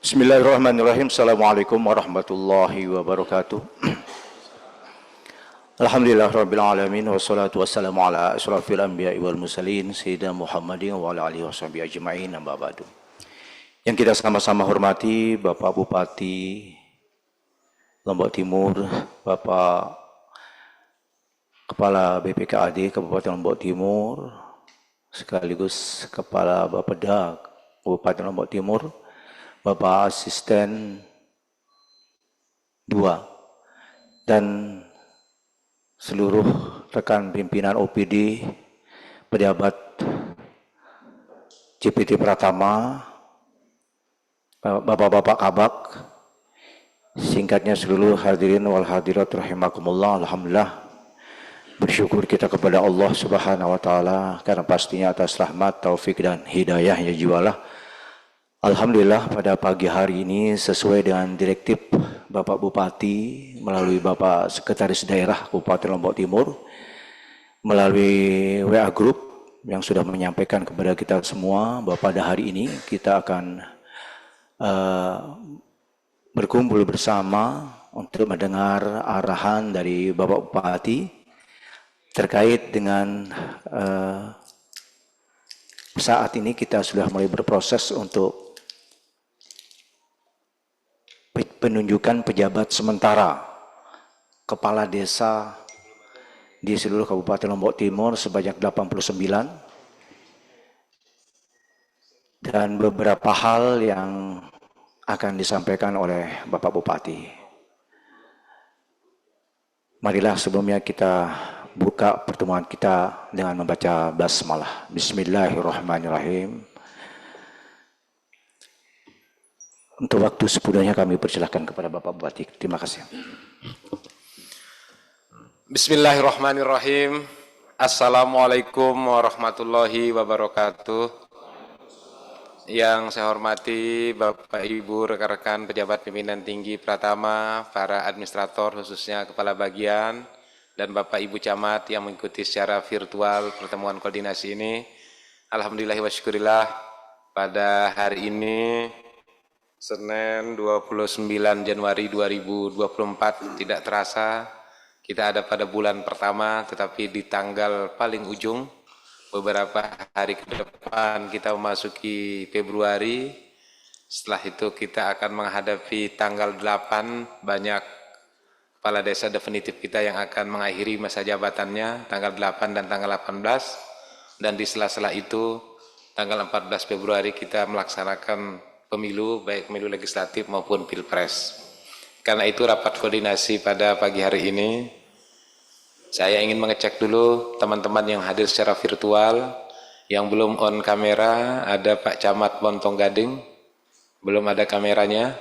Bismillahirrahmanirrahim. Assalamualaikum warahmatullahi wabarakatuh. Alhamdulillahirabbil alamin wassalatu wassalamu ala asyrafil anbiya'i wal mursalin sayyidina Muhammadin wa ala alihi washabihi ajma'in amma ba'du. Yang kita sama-sama hormati Bapak Bupati Lombok Timur, Bapak Kepala BPKAD Kabupaten Lombok Timur, sekaligus Kepala Bapeda Kabupaten Lombok Timur, Bapak Asisten 2, dan seluruh rekan pimpinan OPD, pejabat JPT Pratama, Bapak-bapak Kabak, singkatnya seluruh hadirin wal hadirat rahimakumullah. Alhamdulillah, bersyukur kita kepada Allah Subhanahu wa taala karena pastinya atas rahmat, taufik dan hidayahnya jiwalah. Alhamdulillah pada pagi hari ini sesuai dengan direktif Bapak Bupati melalui Bapak Sekretaris Daerah Kabupaten Lombok Timur, melalui WA Group yang sudah menyampaikan kepada kita semua bahwa pada hari ini kita akan berkumpul bersama untuk mendengar arahan dari Bapak Bupati terkait dengan saat ini kita sudah mulai berproses untuk penunjukan pejabat sementara kepala desa di seluruh Kabupaten Lombok Timur sebanyak 89, dan beberapa hal yang akan disampaikan oleh Bapak Bupati. Marilah sebelumnya kita buka pertemuan kita dengan membaca basmalah. Bismillahirrahmanirrahim. Untuk waktu sepudahnya kami persilahkan kepada Bapak Bupati. Terima kasih. Bismillahirrahmanirrahim. Assalamualaikum warahmatullahi wabarakatuh. Yang saya hormati Bapak Ibu, rekan-rekan pejabat pimpinan tinggi Pratama, para administrator khususnya kepala bagian, dan Bapak Ibu Camat yang mengikuti secara virtual pertemuan koordinasi ini. Alhamdulillah wa syukurillah, pada hari ini Senin 29 Januari 2024, tidak terasa kita ada pada bulan pertama, tetapi di tanggal paling ujung, beberapa hari ke depan kita memasuki Februari. Setelah itu kita akan menghadapi tanggal 8, banyak kepala desa definitif kita yang akan mengakhiri masa jabatannya, tanggal 8 dan tanggal 18, dan di sela-sela itu, tanggal 14 Februari kita melaksanakan pemilu, baik pemilu legislatif maupun pilpres. Karena itu rapat koordinasi pada pagi hari ini, saya ingin mengecek dulu teman-teman yang hadir secara virtual, yang belum on kamera. Ada Pak Camat Bontong Gading, belum ada kameranya.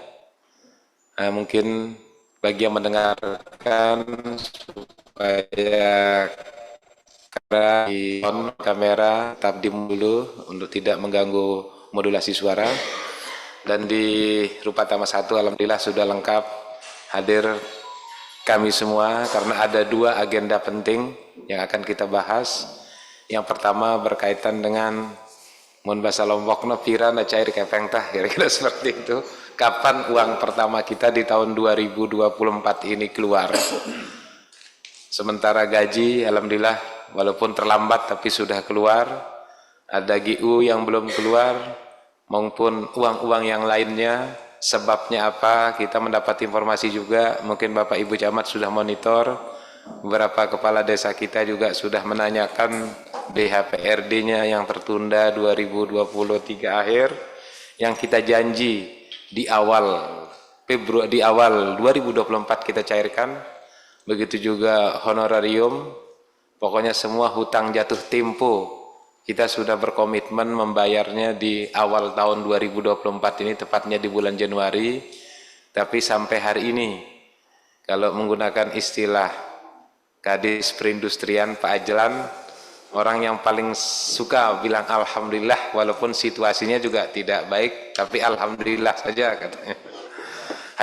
Mungkin bagi yang mendengarkan supaya di on kamera, tetap diam dulu untuk tidak mengganggu modulasi suara. Dan di Rupatama 1 alhamdulillah sudah lengkap hadir kami semua, karena ada 2 agenda penting yang akan kita bahas. Yang pertama berkaitan dengan mun bahasa Lombok no pira na cair kepeng tah, kira-kira seperti itu. Kapan uang pertama kita di tahun 2024 ini keluar? Sementara gaji alhamdulillah walaupun terlambat tapi sudah keluar. Ada GU yang belum keluar, maupun uang-uang yang lainnya. Sebabnya apa? Kita mendapat informasi juga, mungkin Bapak Ibu Camat sudah monitor, beberapa kepala desa kita juga sudah menanyakan BHPRD-nya yang tertunda 2023 akhir, yang kita janji di awal Februari, di awal 2024 kita cairkan. Begitu juga honorarium, pokoknya semua hutang jatuh tempo kita sudah berkomitmen membayarnya di awal tahun 2024 ini, tepatnya di bulan Januari. Tapi sampai hari ini, kalau menggunakan istilah Kadis Perindustrian Pak Ajlan, orang yang paling suka bilang alhamdulillah, walaupun situasinya juga tidak baik, tapi alhamdulillah saja katanya.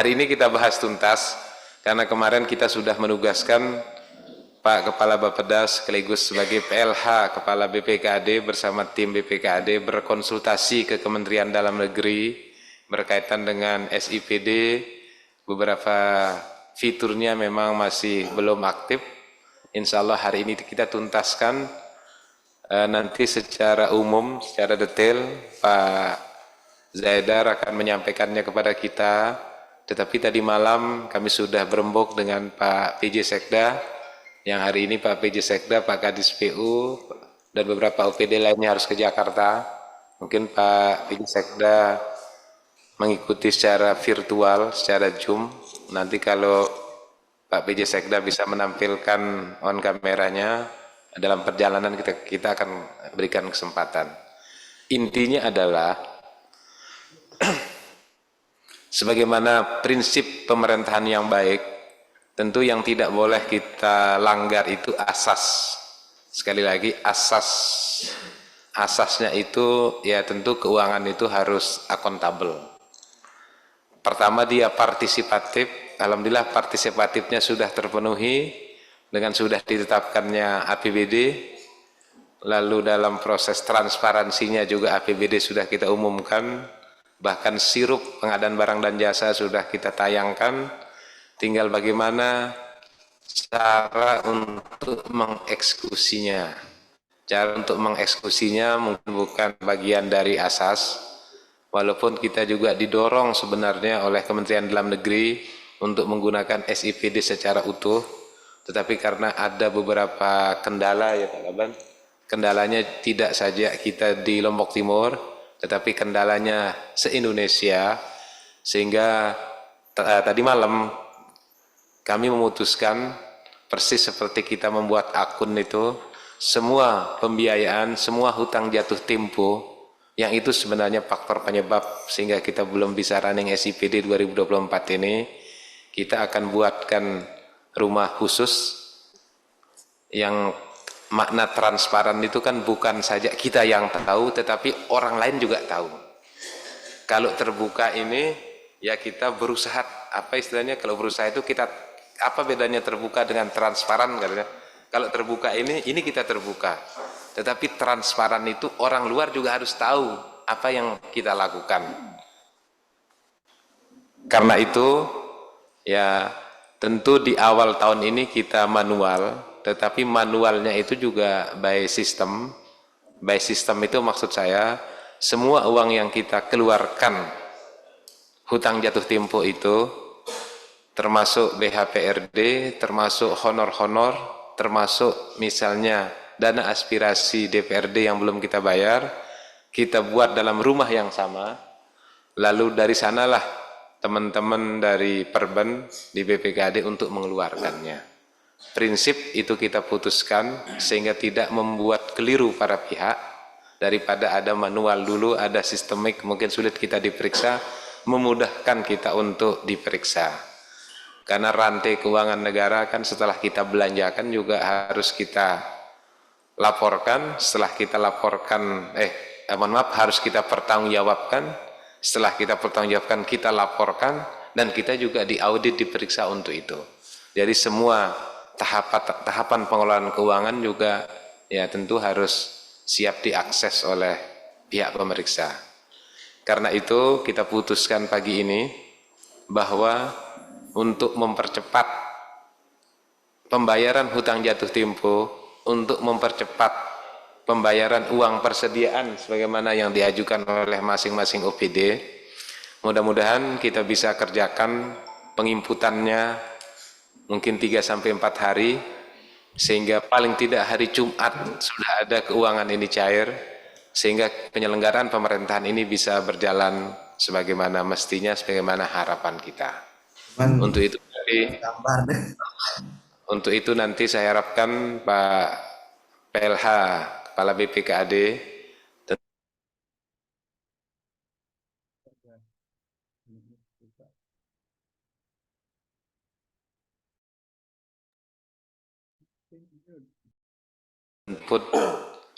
Hari ini kita bahas tuntas, karena kemarin kita sudah menugaskan Pak Kepala Bapeda sekaligus sebagai PLH Kepala BPKAD bersama tim BPKAD berkonsultasi ke Kementerian Dalam Negeri berkaitan dengan SIPD, beberapa fiturnya memang masih belum aktif. Insya Allah hari ini kita tuntaskan. Nanti secara umum, secara detail, Pak Zaidar akan menyampaikannya kepada kita. Tetapi tadi malam kami sudah berembuk dengan Pak PJ Sekda, yang hari ini Pak PJ Sekda, Pak Kadis PU, dan beberapa OPD lainnya harus ke Jakarta. Mungkin Pak PJ Sekda mengikuti secara virtual, secara Zoom. Nanti kalau Pak PJ Sekda bisa menampilkan on kameranya, dalam perjalanan kita akan berikan kesempatan. Intinya adalah sebagaimana prinsip pemerintahan yang baik, tentu yang tidak boleh kita langgar itu asas. Sekali lagi asas. Asasnya itu ya tentu keuangan itu harus akuntabel. Pertama dia partisipatif. Alhamdulillah partisipatifnya sudah terpenuhi dengan sudah ditetapkannya APBD, lalu dalam proses transparansinya juga APBD sudah kita umumkan, bahkan sirup pengadaan barang dan jasa sudah kita tayangkan, tinggal bagaimana cara untuk mengeksekusinya. Cara untuk mengeksekusinya mungkin bukan bagian dari asas, walaupun kita juga didorong sebenarnya oleh Kementerian Dalam Negeri untuk menggunakan SIPD secara utuh. Tetapi karena ada beberapa kendala ya Pak Kaban, kendalanya tidak saja kita di Lombok Timur, tetapi kendalanya se-Indonesia, sehingga tadi malam kami memutuskan persis seperti kita membuat akun itu, semua pembiayaan, semua hutang jatuh tempo, yang itu sebenarnya faktor penyebab sehingga kita belum bisa running SIPD 2024 ini, kita akan buatkan rumah khusus yang makna transparan itu kan bukan saja kita yang tahu, tetapi orang lain juga tahu. Kalau terbuka ini ya kita berusaha, apa istilahnya, kalau berusaha itu kita, apa bedanya terbuka dengan transparan katanya. Kalau terbuka ini kita terbuka, tetapi transparan itu orang luar juga harus tahu apa yang kita lakukan. Karena itu ya tentu di awal tahun ini kita manual, tetapi manualnya itu juga by system. By system itu maksud saya, semua uang yang kita keluarkan, hutang jatuh tempo itu, termasuk BHPRD, termasuk honor-honor, termasuk misalnya dana aspirasi DPRD yang belum kita bayar, kita buat dalam rumah yang sama, lalu dari sanalah teman-teman dari Perben di BPKAD untuk mengeluarkannya. Prinsip itu kita putuskan sehingga tidak membuat keliru para pihak, daripada ada manual dulu, ada sistemik, mungkin sulit kita diperiksa, memudahkan kita untuk diperiksa. Karena rantai keuangan negara kan setelah kita belanjakan juga harus kita laporkan, setelah kita laporkan, harus kita pertanggungjawabkan. Setelah kita pertanggungjawabkan, kita laporkan, dan kita juga diaudit, diperiksa untuk itu. Jadi semua tahapan pengelolaan keuangan juga ya tentu harus siap diakses oleh pihak pemeriksa. Karena itu kita putuskan pagi ini bahwa untuk mempercepat pembayaran hutang jatuh tempo, untuk mempercepat pembayaran uang persediaan sebagaimana yang diajukan oleh masing-masing OPD, mudah-mudahan kita bisa kerjakan penginputannya mungkin 3-4 hari, sehingga paling tidak hari Jumat sudah ada keuangan ini cair, sehingga penyelenggaraan pemerintahan ini bisa berjalan sebagaimana mestinya, sebagaimana harapan kita. Untuk itu nanti saya harapkan Pak PLH Kepala BPKAD input,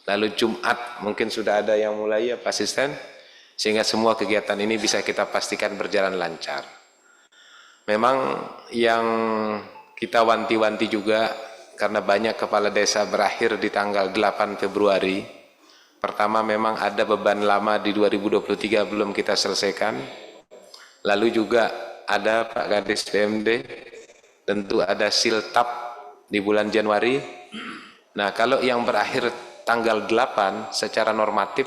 lalu Jumat mungkin sudah ada yang mulai ya Pak Asisten, sehingga semua kegiatan ini bisa kita pastikan berjalan lancar. Memang yang kita wanti-wanti juga, karena banyak kepala desa berakhir di tanggal 8 Februari. Pertama memang ada beban lama di 2023 belum kita selesaikan, Lalu juga ada Pak Kadis PMD, tentu ada siltap di bulan Januari. Nah, kalau yang berakhir tanggal 8 secara normatif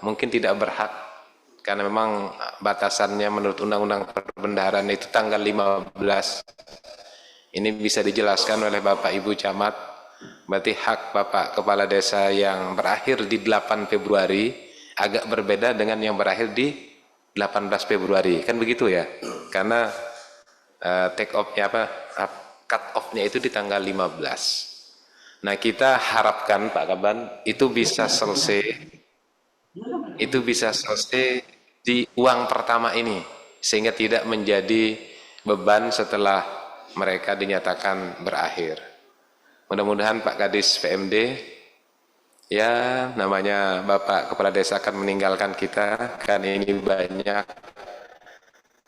mungkin tidak berhak, karena memang batasannya menurut Undang-Undang Perbendaharaan itu tanggal 15. Ini bisa dijelaskan oleh Bapak Ibu Camat, berarti hak Bapak Kepala Desa yang berakhir di 8 Februari agak berbeda dengan yang berakhir di 18 Februari, kan begitu ya? Karena take off-nya cut off-nya itu di tanggal 15. Nah, kita harapkan Pak Kaban itu bisa selesai di uang pertama ini, sehingga tidak menjadi beban setelah mereka dinyatakan berakhir. Mudah-mudahan Pak Kadis PMD, ya namanya Bapak Kepala Desa akan meninggalkan kita, kan ini banyak.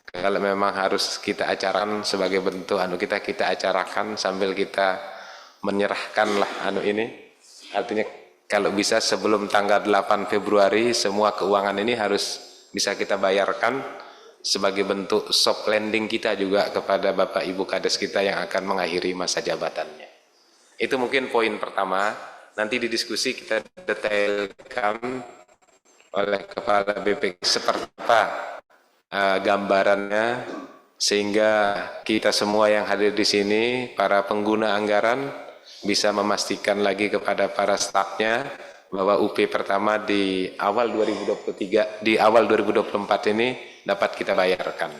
Kalau memang harus kita acarakan sebagai bentuk kita acarakan sambil kita menyerahkanlah ini. Artinya kalau bisa sebelum tanggal 8 Februari semua keuangan ini harus bisa kita bayarkan sebagai bentuk soft landing kita juga kepada Bapak Ibu Kades kita yang akan mengakhiri masa jabatannya. Itu mungkin poin pertama. Nanti di diskusi kita detailkan oleh Kepala BP seperti apa gambarannya, sehingga kita semua yang hadir di sini, para pengguna anggaran, bisa memastikan lagi kepada para stafnya bahwa UP pertama di awal 2023, di awal 2024 ini dapat kita bayarkan.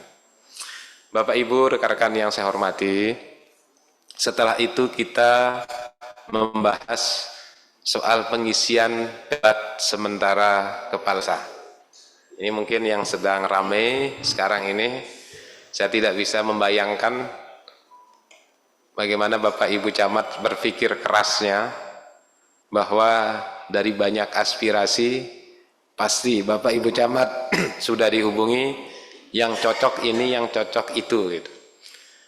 Bapak Ibu, rekan-rekan yang saya hormati, setelah itu kita membahas soal pengisian debat sementara kepala desa. Ini mungkin yang sedang ramai sekarang ini. Saya tidak bisa membayangkan bagaimana Bapak Ibu Camat berpikir kerasnya bahwa dari banyak aspirasi pasti Bapak Ibu Camat sudah dihubungi yang cocok ini, yang cocok itu gitu.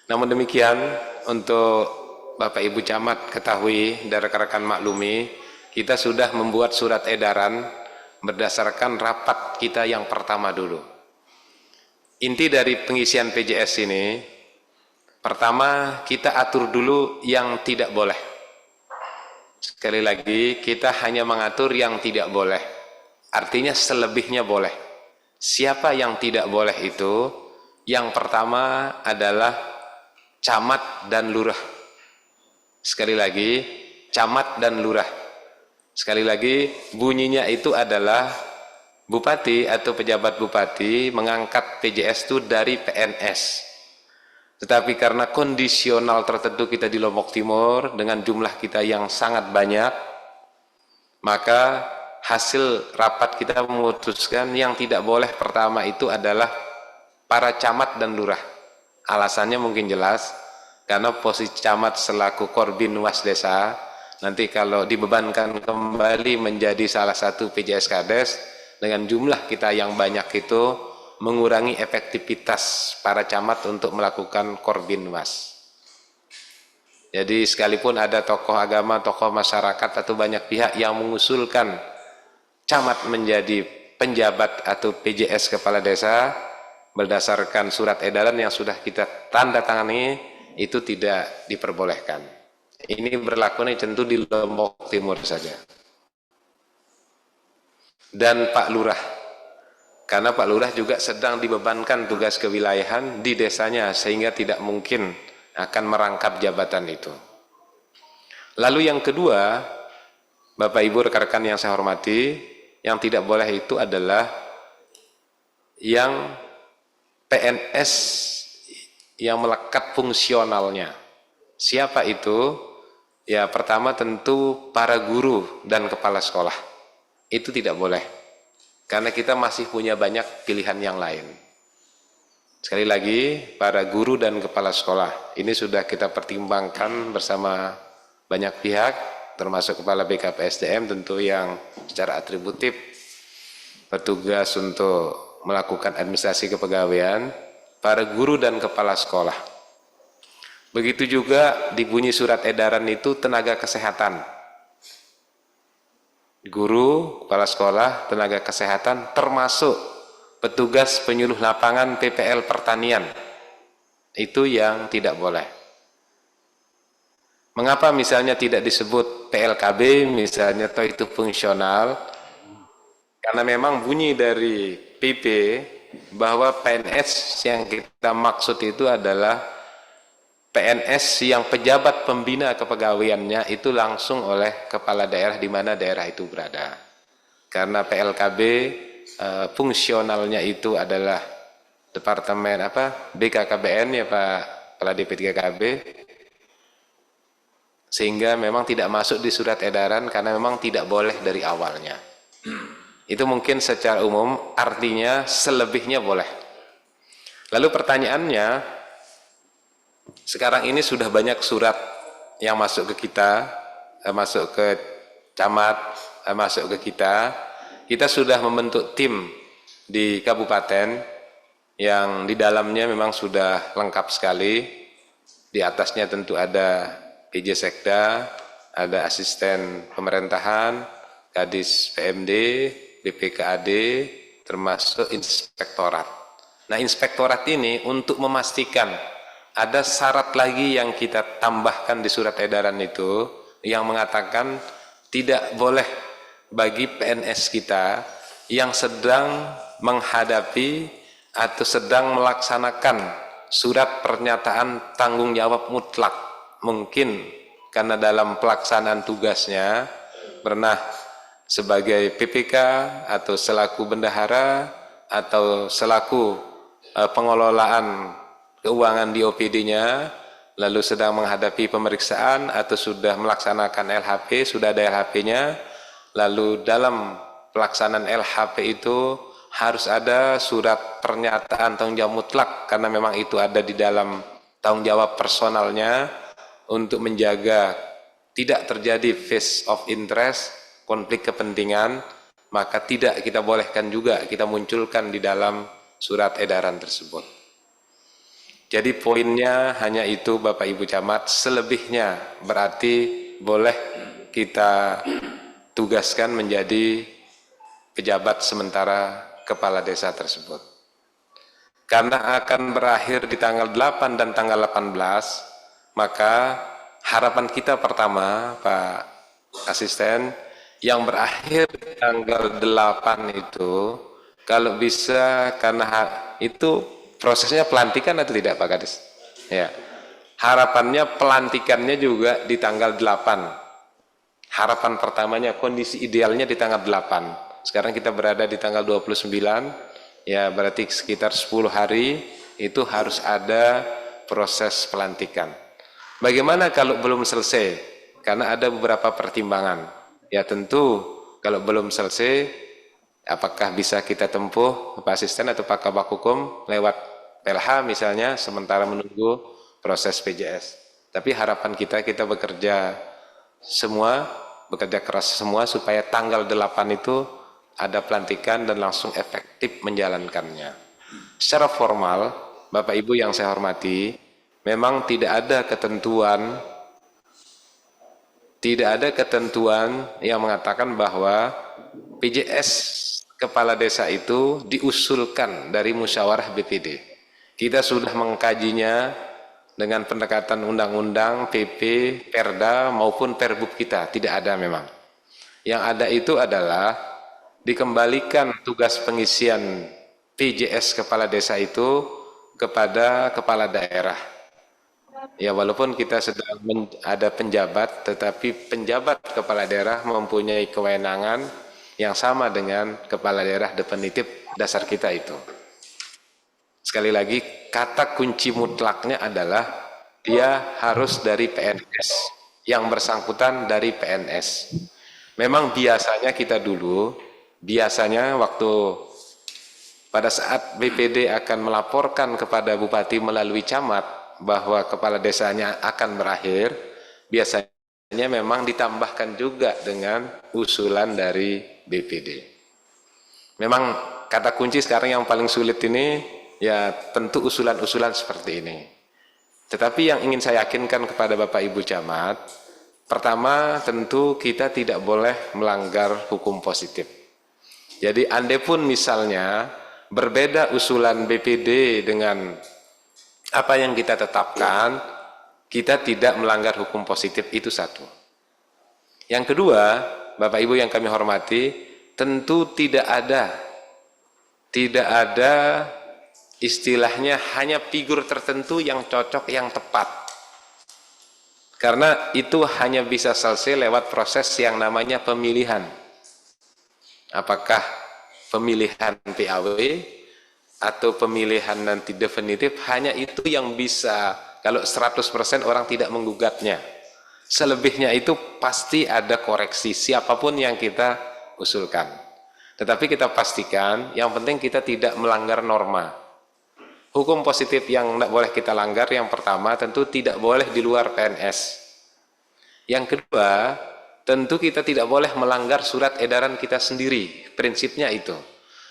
Namun demikian, untuk Bapak Ibu Camat ketahui dan rekan-rekan maklumi, kita sudah membuat surat edaran berdasarkan rapat kita yang pertama dulu. Inti dari pengisian PJS ini, pertama kita atur dulu yang tidak boleh. Sekali lagi, kita hanya mengatur yang tidak boleh. Artinya selebihnya boleh. Siapa yang tidak boleh itu? Yang pertama adalah camat dan lurah. Sekali lagi, camat dan lurah. Sekali lagi, bunyinya itu adalah bupati atau pejabat bupati mengangkat PJS itu dari PNS. Tetapi karena kondisional tertentu kita di Lombok Timur dengan jumlah kita yang sangat banyak, maka hasil rapat kita memutuskan yang tidak boleh pertama itu adalah para camat dan lurah. Alasannya mungkin jelas, karena posisi camat selaku korbinwas desa, nanti kalau dibebankan kembali menjadi salah satu PJS Kades, dengan jumlah kita yang banyak itu mengurangi efektivitas para camat untuk melakukan korbinwas. Jadi sekalipun ada tokoh agama, tokoh masyarakat atau banyak pihak yang mengusulkan camat menjadi penjabat atau PJS kepala desa berdasarkan surat edaran yang sudah kita tanda tangani, itu tidak diperbolehkan. Ini berlaku tentu di Lombok Timur saja. Dan Pak Lurah, karena Pak Lurah juga sedang dibebankan tugas kewilayahan di desanya, sehingga tidak mungkin akan merangkap jabatan itu. Lalu yang kedua, Bapak Ibu rekan-rekan yang saya hormati, yang tidak boleh itu adalah yang PNS yang melekat fungsionalnya. Siapa itu? Ya, pertama tentu para guru dan kepala sekolah. Itu tidak boleh, karena kita masih punya banyak pilihan yang lain. Sekali lagi, para guru dan kepala sekolah ini sudah kita pertimbangkan bersama banyak pihak, termasuk Kepala BKPSDM tentu yang secara atributif petugas untuk melakukan administrasi kepegawaian, para guru dan kepala sekolah. Begitu juga dibunyi surat edaran itu tenaga kesehatan. Guru, kepala sekolah, tenaga kesehatan termasuk petugas penyuluh lapangan PPL pertanian. Itu yang tidak boleh. Mengapa misalnya tidak disebut PLKB misalnya, atau itu fungsional? Karena memang bunyi dari PP bahwa PNS yang kita maksud itu adalah PNS yang pejabat pembina kepegawaiannya itu langsung oleh kepala daerah di mana daerah itu berada. Karena PLKB fungsionalnya itu adalah Departemen BKKBN ya Pak Kepala DP3KB, sehingga memang tidak masuk di surat edaran karena memang tidak boleh dari awalnya. Itu mungkin secara umum, artinya selebihnya boleh. Lalu pertanyaannya, sekarang ini sudah banyak surat yang masuk ke kita, masuk ke camat, masuk ke kita. Kita sudah membentuk tim di kabupaten yang di dalamnya memang sudah lengkap sekali. Di atasnya tentu ada PJ Sekda, ada asisten pemerintahan, Kadis PMD, BPKAD, termasuk inspektorat. Nah, inspektorat ini untuk memastikan ada syarat lagi yang kita tambahkan di surat edaran itu yang mengatakan tidak boleh bagi PNS kita yang sedang menghadapi atau sedang melaksanakan surat pernyataan tanggung jawab mutlak, mungkin karena dalam pelaksanaan tugasnya pernah sebagai PPK atau selaku bendahara atau selaku pengelolaan keuangan di OPD-nya, lalu sedang menghadapi pemeriksaan atau sudah melaksanakan LHP, sudah ada LHP-nya, lalu dalam pelaksanaan LHP itu harus ada surat pernyataan tanggung jawab mutlak karena memang itu ada di dalam tanggung jawab personalnya untuk menjaga tidak terjadi face of interest, konflik kepentingan, maka tidak kita bolehkan juga kita munculkan di dalam surat edaran tersebut. Jadi poinnya hanya itu Bapak Ibu Camat, selebihnya berarti boleh kita tugaskan menjadi pejabat sementara kepala desa tersebut. Karena akan berakhir di tanggal 8 dan tanggal 18, maka harapan kita pertama Pak Asisten, yang berakhir di tanggal 8 itu, kalau bisa, karena itu prosesnya pelantikan atau tidak Pak Kadis? Ya. Harapannya pelantikannya juga di tanggal 8. Harapan pertamanya, kondisi idealnya di tanggal 8. Sekarang kita berada di tanggal 29, ya berarti sekitar 10 hari itu harus ada proses pelantikan. Bagaimana kalau belum selesai? Karena ada beberapa pertimbangan. Ya tentu kalau belum selesai, apakah bisa kita tempuh Pak Asisten atau Pak Kabak Hukum lewat PLH misalnya, sementara menunggu proses PJS. Tapi harapan kita bekerja keras semua supaya tanggal 8 itu ada pelantikan dan langsung efektif menjalankannya. Secara formal, Bapak Ibu yang saya hormati, memang tidak ada ketentuan yang mengatakan bahwa PJS kepala desa itu diusulkan dari musyawarah BPD. Kita sudah mengkajinya dengan pendekatan undang-undang, PP, Perda maupun Perbub kita, tidak ada memang. Yang ada itu adalah dikembalikan tugas pengisian PJS kepala desa itu kepada kepala daerah. Ya walaupun kita sedang ada penjabat, tetapi penjabat kepala daerah mempunyai kewenangan yang sama dengan kepala daerah definitif dasar kita itu. Sekali lagi, kata kunci mutlaknya adalah dia harus dari PNS, yang bersangkutan dari PNS. Memang biasanya kita dulu, waktu pada saat BPD akan melaporkan kepada bupati melalui camat bahwa kepala desanya akan berakhir, biasanya memang ditambahkan juga dengan usulan dari BPD. Memang kata kunci sekarang yang paling sulit ini ya tentu usulan-usulan seperti ini. Tetapi yang ingin saya yakinkan kepada Bapak Ibu Camat, pertama tentu kita tidak boleh melanggar hukum positif. Jadi andai pun misalnya berbeda usulan BPD dengan apa yang kita tetapkan, kita tidak melanggar hukum positif, itu satu. Yang kedua, Bapak Ibu yang kami hormati, tentu tidak ada istilahnya hanya figur tertentu yang cocok, yang tepat. Karena itu hanya bisa selesai lewat proses yang namanya pemilihan. Apakah pemilihan PAW atau pemilihan nanti definitif, hanya itu yang bisa, kalau 100% orang tidak menggugatnya. Selebihnya itu pasti ada koreksi siapapun yang kita usulkan. Tetapi kita pastikan, yang penting kita tidak melanggar norma. Hukum positif yang tidak boleh kita langgar, yang pertama tentu tidak boleh di luar PNS. Yang kedua, tentu kita tidak boleh melanggar surat edaran kita sendiri. Prinsipnya itu.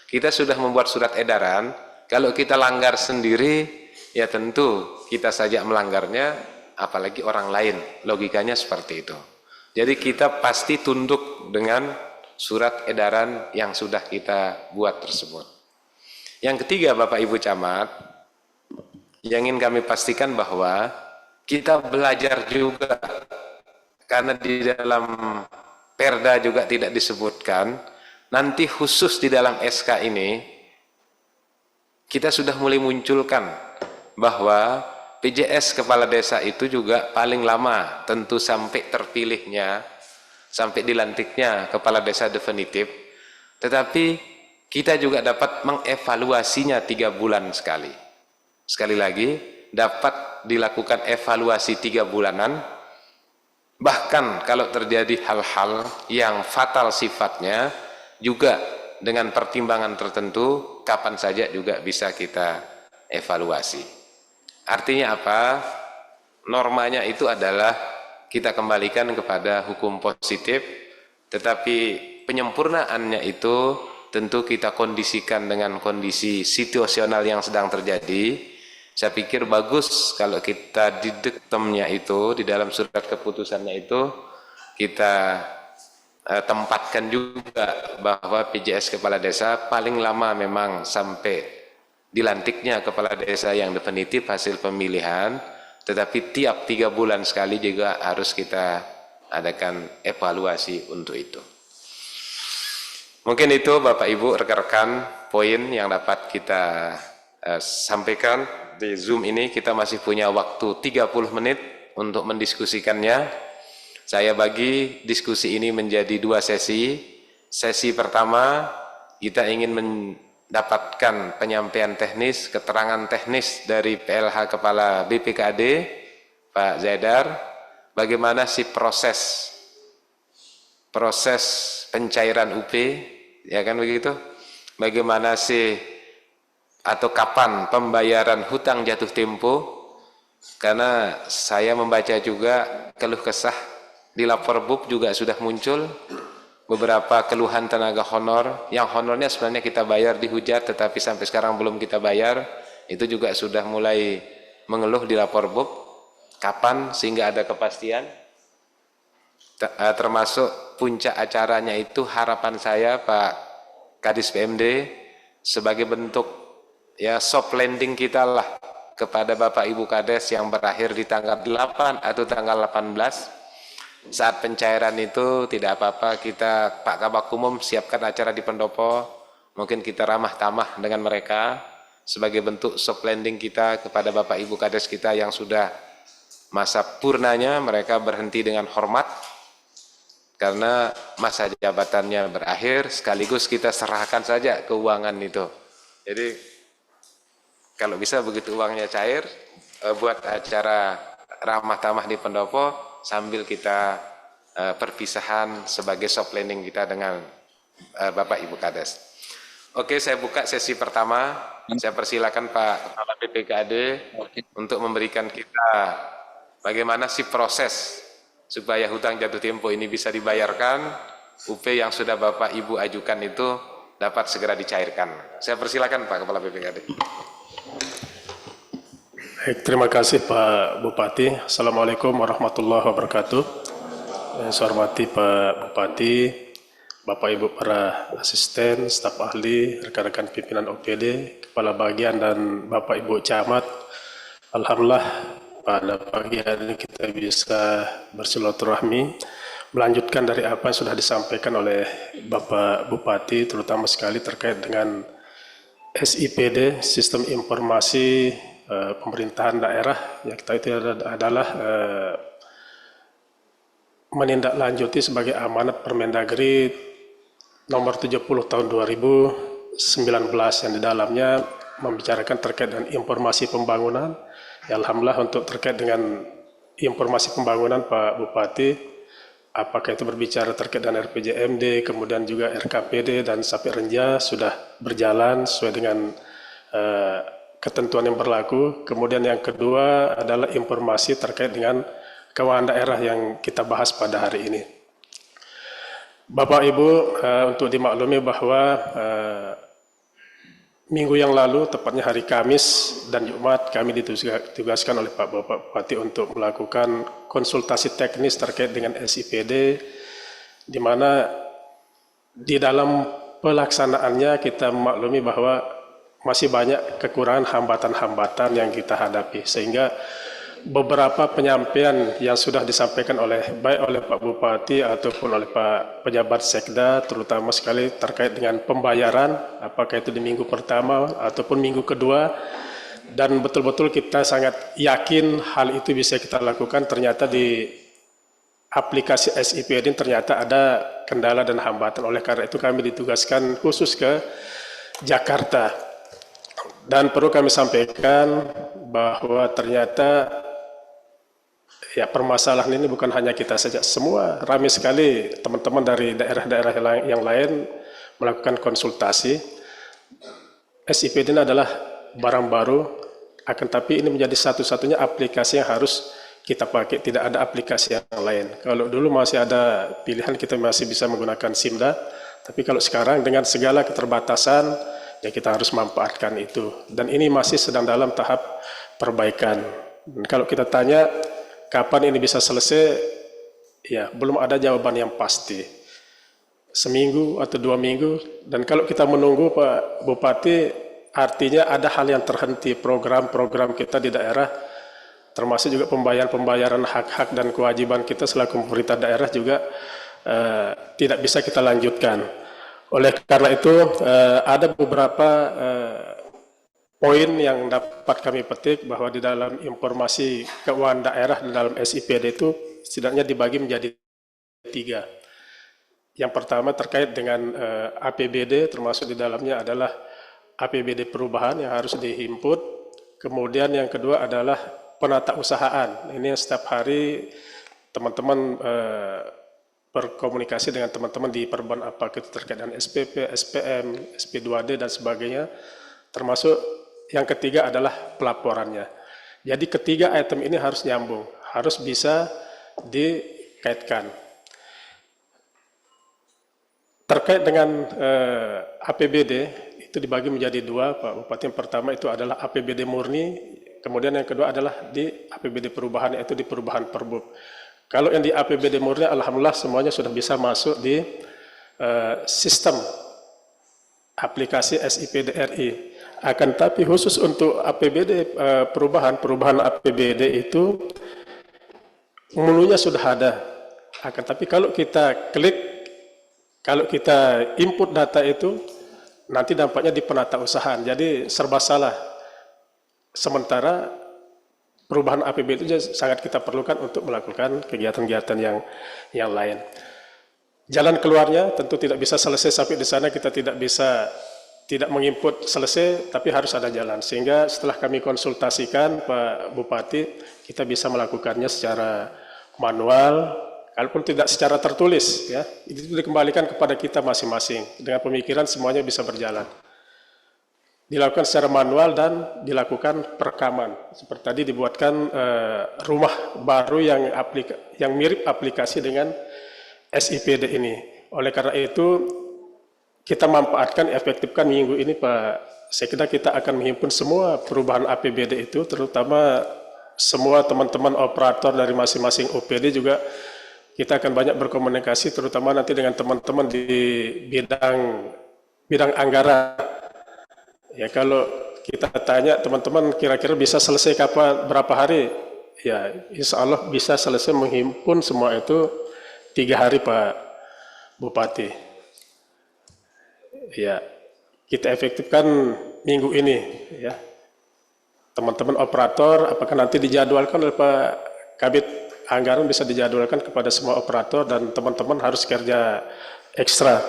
Kita sudah membuat surat edaran, kalau kita langgar sendiri, ya tentu kita saja melanggarnya, apalagi orang lain. Logikanya seperti itu. Jadi kita pasti tunduk dengan surat edaran yang sudah kita buat tersebut. Yang ketiga, Bapak Ibu Camat, yang ingin kami pastikan bahwa kita belajar juga, karena di dalam Perda juga tidak disebutkan, nanti khusus di dalam SK ini, kita sudah mulai munculkan bahwa PJS Kepala Desa itu juga paling lama, tentu sampai terpilihnya, sampai dilantiknya Kepala Desa definitif, tetapi kita juga dapat mengevaluasinya 3 bulan sekali. Sekali lagi, dapat dilakukan evaluasi 3 bulanan, bahkan kalau terjadi hal-hal yang fatal sifatnya, juga dengan pertimbangan tertentu, kapan saja juga bisa kita evaluasi. Artinya apa? Normanya itu adalah kita kembalikan kepada hukum positif, tetapi penyempurnaannya itu tentu kita kondisikan dengan kondisi situasional yang sedang terjadi. Saya pikir bagus kalau kita di diktumnya itu, di dalam surat keputusannya itu, kita tempatkan juga bahwa PJS Kepala Desa paling lama memang sampai dilantiknya Kepala Desa yang definitif hasil pemilihan, tetapi tiap 3 bulan sekali juga harus kita adakan evaluasi untuk itu. Mungkin itu Bapak Ibu rekan-rekan poin yang dapat kita sampaikan. Di Zoom ini kita masih punya waktu 30 menit untuk mendiskusikannya. Saya bagi diskusi ini menjadi 2 sesi. Sesi pertama, kita ingin mendapatkan penyampaian teknis, keterangan teknis dari PLH Kepala BPKAD, Pak Zaidar, bagaimana sih proses pencairan UP, ya kan begitu? Bagaimana sih atau kapan pembayaran hutang jatuh tempo? Karena saya membaca juga keluh kesah di lapor BUP juga sudah muncul beberapa keluhan tenaga honor, yang honornya sebenarnya kita bayar dihujat tetapi sampai sekarang belum kita bayar, itu juga sudah mulai mengeluh di lapor BUP. Kapan sehingga ada kepastian? Termasuk puncak acaranya itu harapan saya Pak Kadis PMD sebagai bentuk ya soft landing kita lah kepada Bapak Ibu Kades yang berakhir di tanggal 8 atau tanggal 18. Saat pencairan itu tidak apa-apa, kita Pak Kabak Umum siapkan acara di pendopo, mungkin kita ramah tamah dengan mereka sebagai bentuk soft landing kita kepada Bapak Ibu Kades kita yang sudah masa purnanya, mereka berhenti dengan hormat karena masa jabatannya berakhir, sekaligus kita serahkan saja keuangan itu. Jadi kalau bisa begitu uangnya cair, buat acara ramah tamah di pendopo sambil kita perpisahan sebagai soft landing kita dengan Bapak Ibu Kades. Oke, saya buka sesi pertama. Saya persilakan Pak Kepala BPKAD untuk memberikan kita bagaimana sih proses supaya hutang jatuh tempo ini bisa dibayarkan, UP yang sudah Bapak Ibu ajukan itu dapat segera dicairkan. Saya persilakan Pak Kepala BPKAD. Baik, terima kasih Pak Bupati. Assalamualaikum warahmatullahi wabarakatuh. Yang saya hormati Pak Bupati, Bapak Ibu para asisten, staf ahli, rekan-rekan pimpinan OPD, kepala bagian dan Bapak Ibu camat. Alhamdulillah pada pagi hari ini kita bisa bersilaturahmi, melanjutkan dari apa yang sudah disampaikan oleh Bapak Bupati, terutama sekali terkait dengan SIPD, Sistem Informasi Pemerintahan Daerah, yang kita itu adalah menindaklanjuti sebagai amanat Permendagri nomor 70 tahun 2019 yang di dalamnya membicarakan terkait dengan informasi pembangunan. Ya, alhamdulillah untuk terkait dengan informasi pembangunan Pak Bupati, apakah itu berbicara terkait dengan RPJMD, kemudian juga RKPD dan sampai Renja sudah berjalan sesuai dengan ketentuan yang berlaku. Kemudian yang kedua adalah informasi terkait dengan keuangan daerah yang kita bahas pada hari ini. Bapak Ibu, untuk dimaklumi bahwa minggu yang lalu, tepatnya hari Kamis dan Jumat, kami ditugaskan oleh Pak Bupati untuk melakukan konsultasi teknis terkait dengan SIPD, di mana di dalam pelaksanaannya kita memaklumi bahwa masih banyak kekurangan hambatan-hambatan yang kita hadapi, sehingga beberapa penyampaian yang sudah disampaikan baik oleh Pak Bupati ataupun oleh Pak Pejabat Sekda, terutama sekali terkait dengan pembayaran, apakah itu di minggu pertama ataupun minggu kedua, dan betul-betul kita sangat yakin hal itu bisa kita lakukan. Ternyata di aplikasi SIPD ternyata ada kendala dan hambatan. Oleh karena itu kami ditugaskan khusus ke Jakarta. Dan perlu kami sampaikan bahwa ternyata ya permasalahan ini bukan hanya kita saja, semua ramai sekali teman-teman dari daerah-daerah yang lain melakukan konsultasi. SIPD ini adalah barang baru, akan tapi ini menjadi satu-satunya aplikasi yang harus kita pakai, tidak ada aplikasi yang lain. Kalau dulu masih ada pilihan kita masih bisa menggunakan SIMDA, tapi kalau sekarang dengan segala keterbatasan, ya kita harus manfaatkan itu. Dan ini masih sedang dalam tahap perbaikan. Dan kalau kita tanya kapan ini bisa selesai, ya belum ada jawaban yang pasti. Seminggu atau 2 minggu. Dan kalau kita menunggu Pak Bupati, artinya ada hal yang terhenti. Program-program kita di daerah, termasuk juga pembayaran hak-hak dan kewajiban kita selaku pemerintah daerah juga tidak bisa kita lanjutkan. Oleh karena itu ada beberapa poin yang dapat kami petik bahwa di dalam informasi keuangan daerah di dalam SIPD itu setidaknya dibagi menjadi 3. Yang pertama terkait dengan APBD, termasuk di dalamnya adalah APBD perubahan yang harus dihimput. Kemudian yang kedua adalah penata usahaan. Ini yang setiap hari teman-teman berkomunikasi dengan teman-teman di Perban, apakah itu terkait dengan SPP, SPM, SP2D dan sebagainya. Termasuk yang ketiga adalah pelaporannya. Jadi ketiga item ini harus nyambung, harus bisa dikaitkan. Terkait dengan APBD itu dibagi menjadi 2, Pak Bupati. Yang pertama itu adalah APBD murni, kemudian yang kedua adalah di APBD perubahan, yaitu di perubahan Perbub. Kalau yang di APBD murni, alhamdulillah semuanya sudah bisa masuk di sistem aplikasi SIPD RI. Akan tapi khusus untuk APBD perubahan APBD itu mulunya sudah ada. Akan tapi kalau kita klik, kalau kita input data itu, nanti dampaknya di penata usahaan. Jadi serba salah. Sementara perubahan APBD itu sangat kita perlukan untuk melakukan kegiatan-kegiatan yang lain. Jalan keluarnya tentu tidak bisa selesai sampai di sana, kita tidak menginput selesai, tapi harus ada jalan. Sehingga setelah kami konsultasikan Pak Bupati, kita bisa melakukannya secara manual, kalaupun tidak secara tertulis, ya itu dikembalikan kepada kita masing-masing. Dengan pemikiran semuanya bisa berjalan. Dilakukan secara manual dan dilakukan perekaman. Seperti tadi dibuatkan rumah baru yang mirip aplikasi dengan SIPD ini. Oleh karena itu kita manfaatkan, efektifkan minggu ini Pak Sekda, kita akan menghimpun semua perubahan APBD itu, terutama semua teman-teman operator dari masing-masing OPD juga kita akan banyak berkomunikasi, terutama nanti dengan teman-teman di bidang anggaran. Ya kalau kita tanya teman-teman kira-kira bisa selesai kapan, berapa hari? Ya insya Allah bisa selesai menghimpun semua itu 3 hari Pak Bupati. Ya kita efektifkan minggu ini ya. Teman-teman operator apakah nanti dijadwalkan oleh Pak Kabid Anggaran, bisa dijadwalkan kepada semua operator dan teman-teman harus kerja ekstra.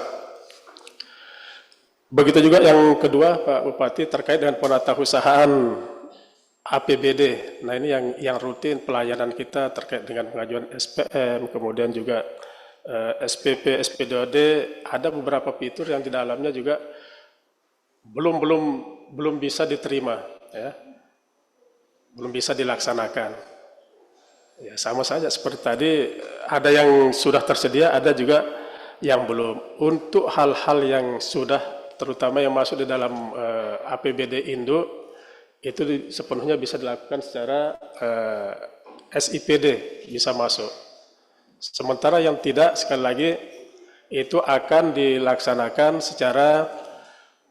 Begitu juga yang kedua Pak Bupati terkait dengan penatausahaan APBD. Nah ini yang rutin pelayanan kita terkait dengan pengajuan SPM, kemudian juga SPP, SPDOD, ada beberapa fitur yang di dalamnya juga belum bisa diterima, ya, belum bisa dilaksanakan. Ya sama saja seperti tadi, ada yang sudah tersedia, ada juga yang belum. Untuk hal-hal yang sudah, terutama yang masuk di dalam APBD Induk, itu sepenuhnya bisa dilakukan secara SIPD, bisa masuk. Sementara yang tidak, sekali lagi, itu akan dilaksanakan secara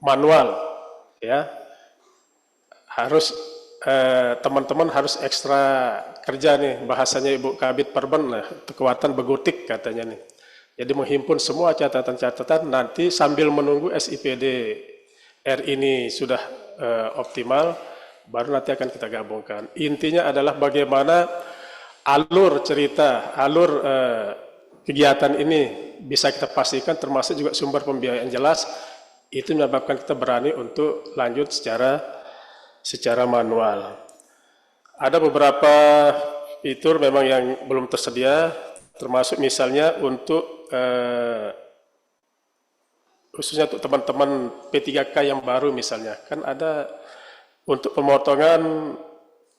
manual, ya. Harus teman-teman harus ekstra kerja nih, bahasanya Ibu Kabid Perben lah, kekuatan begutik katanya nih. Jadi menghimpun semua catatan-catatan, nanti sambil menunggu SIPD R ini sudah optimal, baru nanti akan kita gabungkan. Intinya adalah bagaimana alur cerita, alur kegiatan ini bisa kita pastikan, termasuk juga sumber pembiayaan jelas, itu menyebabkan kita berani untuk lanjut secara manual. Ada beberapa fitur memang yang belum tersedia, termasuk misalnya untuk khususnya untuk teman-teman P3K yang baru misalnya, kan ada untuk pemotongan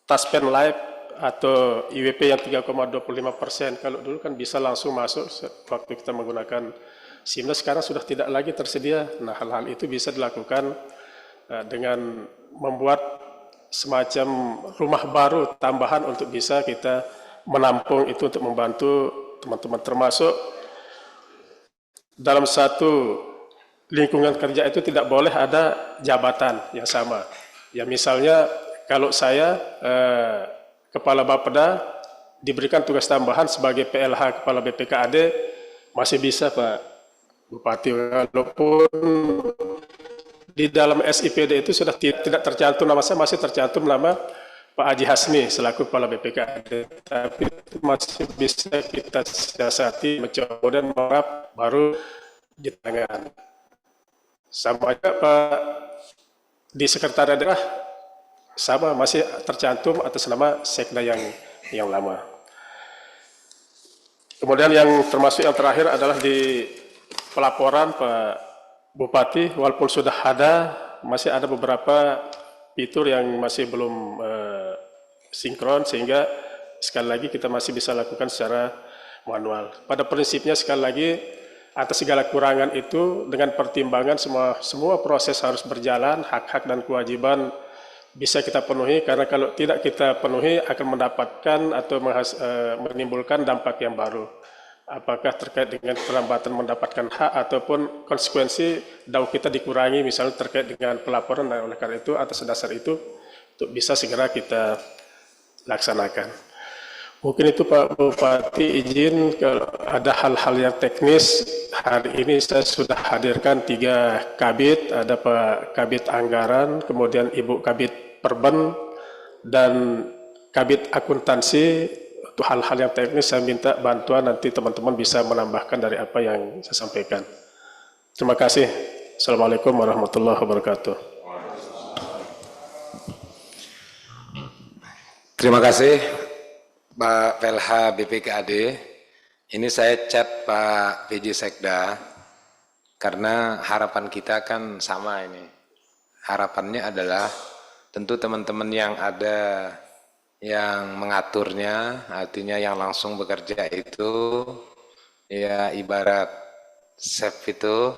Taspen Live atau IWP yang 3,25%. Kalau dulu kan bisa langsung masuk waktu kita menggunakan SIMNAS, sekarang sudah tidak lagi tersedia. Nah hal-hal itu bisa dilakukan dengan membuat semacam rumah baru tambahan untuk bisa kita menampung itu, untuk membantu teman-teman, termasuk dalam satu lingkungan kerja itu tidak boleh ada jabatan yang sama. Ya misalnya kalau saya Kepala Bapeda diberikan tugas tambahan sebagai PLH Kepala BPKAD, masih bisa Pak Bupati, walaupun di dalam SIPD itu sudah tidak tercantum nama saya, masih tercantum nama Pak Haji Hasmi selaku Kepala BPKAD, tapi itu masih bisa kita siasati, mencoba dan mengharap baru di tangan. Sama aja Pak di Sekretariat Daerah, sama masih tercantum atas nama Sekda yang lama. Kemudian yang termasuk yang terakhir adalah di pelaporan Pak Bupati, walaupun sudah ada, masih ada beberapa fitur yang masih belum sinkron, sehingga sekali lagi kita masih bisa lakukan secara manual. Pada prinsipnya sekali lagi, atas segala kurangan itu dengan pertimbangan semua proses harus berjalan, hak-hak dan kewajiban bisa kita penuhi, karena kalau tidak kita penuhi akan mendapatkan atau menimbulkan dampak yang baru. Apakah terkait dengan perlambatan mendapatkan hak ataupun konsekuensi dakwah kita dikurangi, misalnya terkait dengan pelaporan, dan oleh karena itu atas dasar itu untuk bisa segera kita laksanakan. Mungkin itu Pak Bupati, izin kalau ada hal-hal yang teknis, hari ini saya sudah hadirkan 3 kabit, ada Pak Kabit Anggaran, kemudian Ibu Kabit Perben, dan Kabit Akuntansi. Untuk hal-hal yang teknis saya minta bantuan, nanti teman-teman bisa menambahkan dari apa yang saya sampaikan. Terima kasih. Assalamualaikum warahmatullahi wabarakatuh. Terima kasih Pak PLH BPKAD. Ini saya chat Pak PJ Sekda karena harapan kita kan sama ini. Harapannya adalah tentu teman-teman yang ada yang mengaturnya, artinya yang langsung bekerja itu ya ibarat chef itu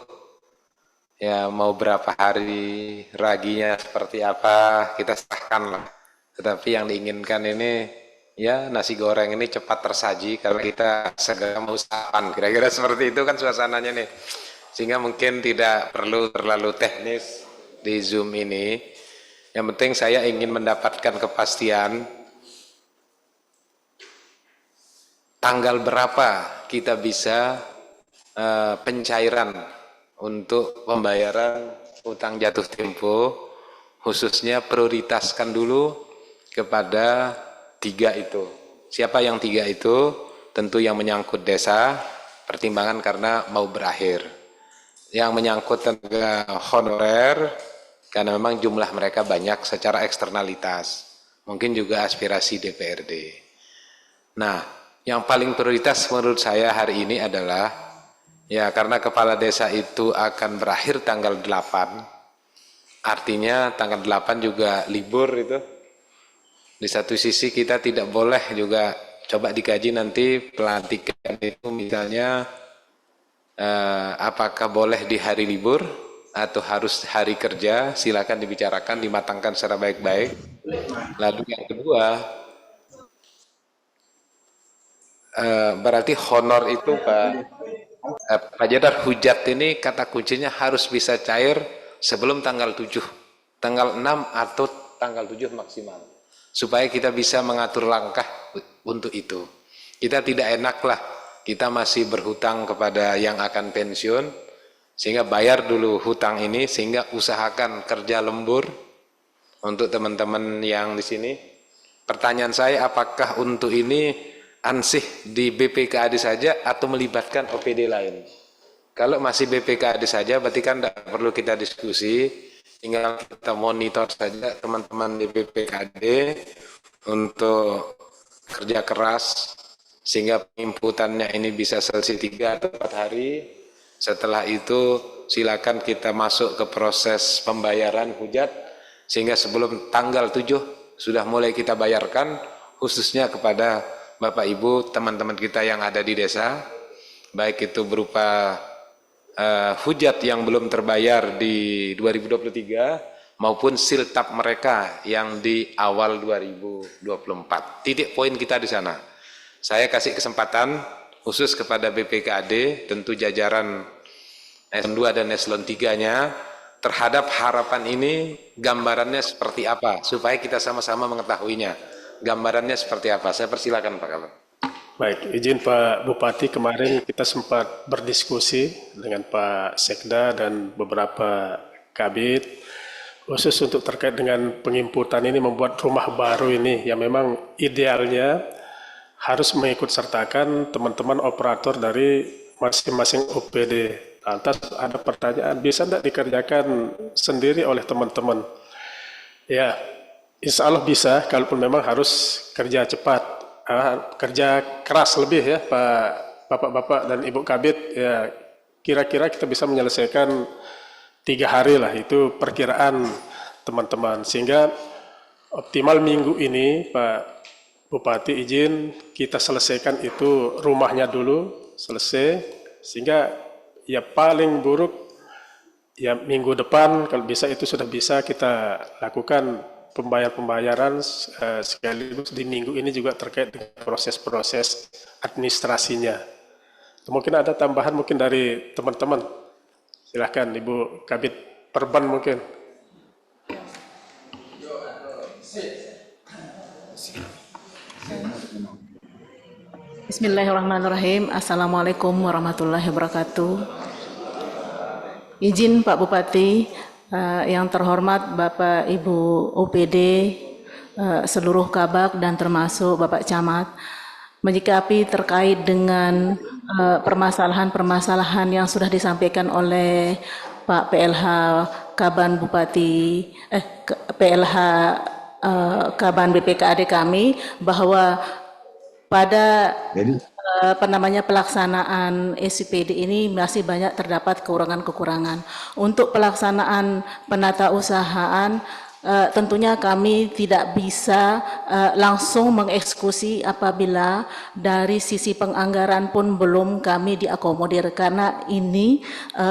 ya mau berapa hari raginya seperti apa kita serahkan lah. Tetapi yang diinginkan ini ya nasi goreng ini cepat tersaji karena kita segera mau sarapan. Kira-kira seperti itu kan suasananya nih. Sehingga mungkin tidak perlu terlalu teknis di Zoom ini. Yang penting saya ingin mendapatkan kepastian tanggal berapa kita bisa pencairan untuk pembayaran utang jatuh tempo, khususnya prioritaskan dulu kepada 3 itu. Siapa yang 3 itu? Tentu yang menyangkut desa, pertimbangan karena mau berakhir. Yang menyangkut tenaga honorer, karena memang jumlah mereka banyak secara eksternalitas. Mungkin juga aspirasi DPRD. Nah, yang paling prioritas menurut saya hari ini adalah ya karena kepala desa itu akan berakhir tanggal 8, artinya tanggal 8 juga libur itu. Di satu sisi kita tidak boleh juga, coba dikaji nanti pelantikan itu misalnya apakah boleh di hari libur atau harus hari kerja, silakan dibicarakan, dimatangkan secara baik-baik. Lalu yang kedua, berarti honor itu Pak Jadar, hujat ini kata kuncinya harus bisa cair sebelum tanggal 7, tanggal 6 atau tanggal 7 maksimal. Supaya kita bisa mengatur langkah untuk itu. Kita tidak enaklah, kita masih berhutang kepada yang akan pensiun, sehingga bayar dulu hutang ini, sehingga usahakan kerja lembur untuk teman-teman yang di sini. Pertanyaan saya, apakah untuk ini ansih di BPKAD saja atau melibatkan OPD lain? Kalau masih BPKAD saja berarti kan tidak perlu kita diskusi, tinggal kita monitor saja teman-teman di BPKAD untuk kerja keras sehingga penginputannya ini bisa selesai 3 atau 4 hari. Setelah itu silakan kita masuk ke proses pembayaran hujat sehingga sebelum tanggal 7 sudah mulai kita bayarkan, khususnya kepada Bapak Ibu, teman-teman kita yang ada di desa, baik itu berupa hujat yang belum terbayar di 2023 maupun siltap mereka yang di awal 2024. Titik poin kita di sana. Saya kasih kesempatan khusus kepada BPKAD, tentu jajaran eselon 2 dan eselon 3-nya, terhadap harapan ini gambarannya seperti apa, supaya kita sama-sama mengetahuinya. Gambarannya seperti apa? Saya persilakan Pak Kabak. Baik, izin Pak Bupati, kemarin kita sempat berdiskusi dengan Pak Sekda dan beberapa kabit khusus untuk terkait dengan penginputan ini, membuat rumah baru ini yang memang idealnya harus mengikut sertakan teman-teman operator dari masing-masing OPD. Lantas ada pertanyaan, bisa tidak dikerjakan sendiri oleh teman-teman? Ya, insya Allah bisa, kalaupun memang harus kerja cepat, kerja keras lebih ya Pak, Bapak-Bapak dan Ibu Kabit, ya kira-kira kita bisa menyelesaikan 3 hari lah, itu perkiraan teman-teman. Sehingga optimal minggu ini Pak Bupati izin kita selesaikan itu rumahnya dulu, selesai, sehingga ya paling buruk ya minggu depan kalau bisa itu sudah bisa kita lakukan pembayaran sekaligus di minggu ini juga terkait dengan proses-proses administrasinya. Mungkin ada tambahan mungkin dari teman-teman. Silahkan Ibu Kabit Perban mungkin. Bismillahirrahmanirrahim. Assalamualaikum warahmatullahi wabarakatuh. Izin Pak Bupati, yang terhormat Bapak Ibu OPD, seluruh kabak dan termasuk Bapak Camat, menyikapi terkait dengan permasalahan-permasalahan yang sudah disampaikan oleh Pak PLH Kaban Bupati, PLH Kaban BPKAD kami, bahwa pada pelaksanaan SIPD ini masih banyak terdapat kekurangan-kekurangan. Untuk pelaksanaan penata usahaan, tentunya kami tidak bisa langsung mengeksekusi apabila dari sisi penganggaran pun belum kami diakomodir, karena ini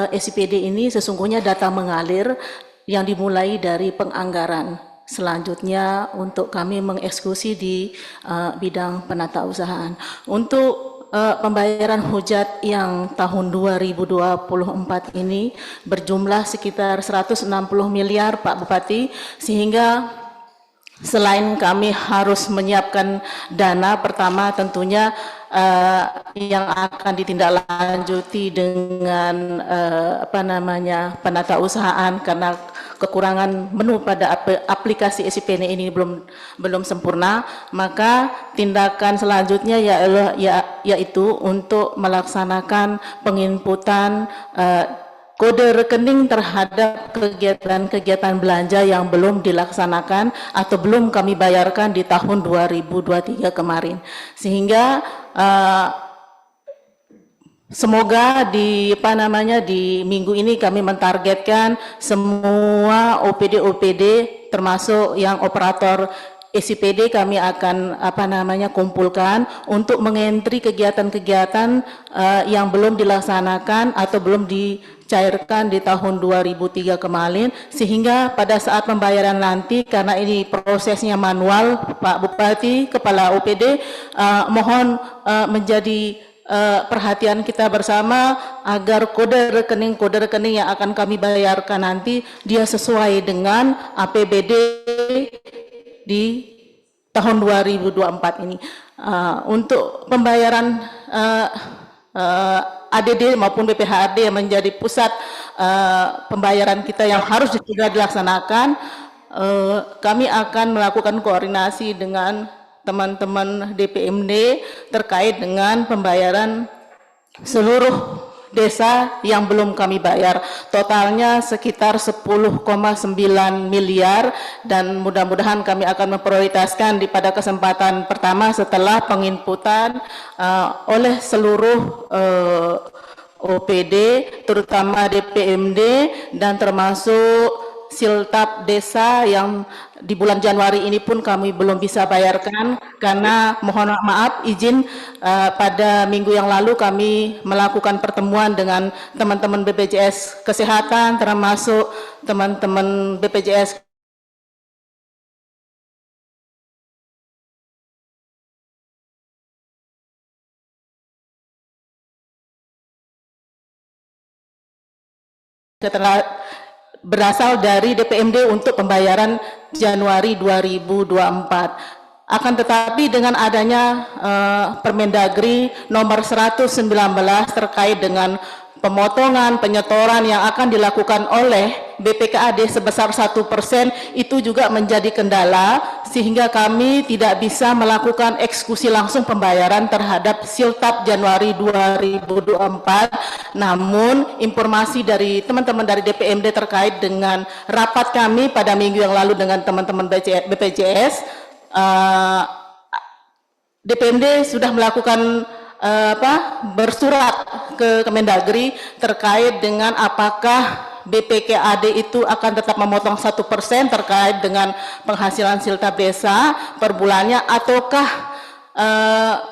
SIPD ini sesungguhnya data mengalir yang dimulai dari penganggaran. selanjutnya untuk kami mengeksekusi di bidang penatausahaan. Untuk pembayaran hujat yang tahun 2024 ini berjumlah sekitar 160 miliar Pak Bupati, sehingga selain kami harus menyiapkan dana, pertama tentunya yang akan ditindaklanjuti dengan penatausahaan karena kekurangan menu pada aplikasi SIPN ini belum sempurna, maka tindakan selanjutnya yaitu untuk melaksanakan penginputan kode rekening terhadap kegiatan-kegiatan belanja yang belum dilaksanakan atau belum kami bayarkan di tahun 2023 kemarin. Sehingga semoga di minggu ini kami mentargetkan semua OPD termasuk yang operator SIPD kami akan kumpulkan untuk mengentri kegiatan-kegiatan yang belum dilaksanakan atau belum dicairkan di tahun 2003 kemarin, sehingga pada saat pembayaran nanti, karena ini prosesnya manual, Pak Bupati, Kepala OPD, mohon menjadi perhatian kita bersama agar kode rekening yang akan kami bayarkan nanti dia sesuai dengan APBD di tahun 2024 ini. Untuk pembayaran ADD maupun BPHAD yang menjadi pusat pembayaran kita yang harus juga dilaksanakan, kami akan melakukan koordinasi dengan teman-teman DPMD terkait dengan pembayaran seluruh desa yang belum kami bayar, totalnya sekitar 10,9 miliar, dan mudah-mudahan kami akan memprioritaskan pada kesempatan pertama setelah penginputan oleh seluruh OPD, terutama DPMD dan termasuk siltap desa yang di bulan Januari ini pun kami belum bisa bayarkan karena mohon maaf izin pada minggu yang lalu kami melakukan pertemuan dengan teman-teman BPJS Kesehatan termasuk teman-teman BPJS berasal dari DPMD untuk pembayaran Januari 2024. Akan tetapi dengan adanya Permendagri nomor 119 terkait dengan pemotongan penyetoran yang akan dilakukan oleh BPKAD sebesar 1%, itu juga menjadi kendala sehingga kami tidak bisa melakukan eksekusi langsung pembayaran terhadap siltap Januari 2024. Namun informasi dari teman-teman dari DPMD terkait dengan rapat kami pada minggu yang lalu dengan teman-teman BPJS, DPMD sudah melakukan bersurat ke Kemendagri terkait dengan apakah BPKAD itu akan tetap memotong 1% terkait dengan penghasilan siltap desa per bulannya, ataukah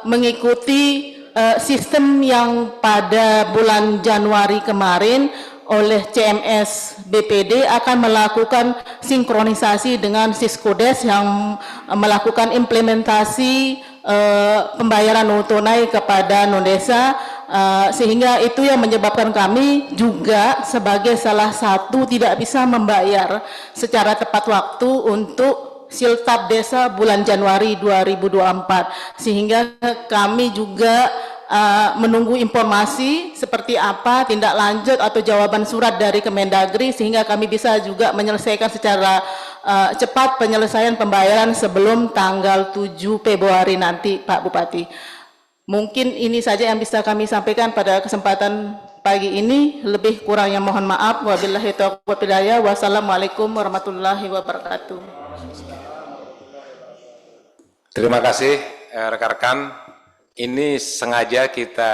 mengikuti sistem yang pada bulan Januari kemarin oleh CMS BPD akan melakukan sinkronisasi dengan Siskodes yang melakukan implementasi pembayaran non tunai kepada non desa, sehingga itu yang menyebabkan kami juga sebagai salah satu tidak bisa membayar secara tepat waktu untuk siltap desa bulan Januari 2024, sehingga kami juga menunggu informasi seperti apa tindak lanjut atau jawaban surat dari Kemendagri sehingga kami bisa juga menyelesaikan secara cepat penyelesaian pembayaran sebelum tanggal 7 Februari nanti, Pak Bupati. Mungkin ini saja yang bisa kami sampaikan pada kesempatan pagi ini. Lebih kurangnya mohon maaf. Wabillahi taufiq wal hidayah. Wassalamualaikum warahmatullahi wabarakatuh. Terima kasih rekan-rekan. Ini sengaja kita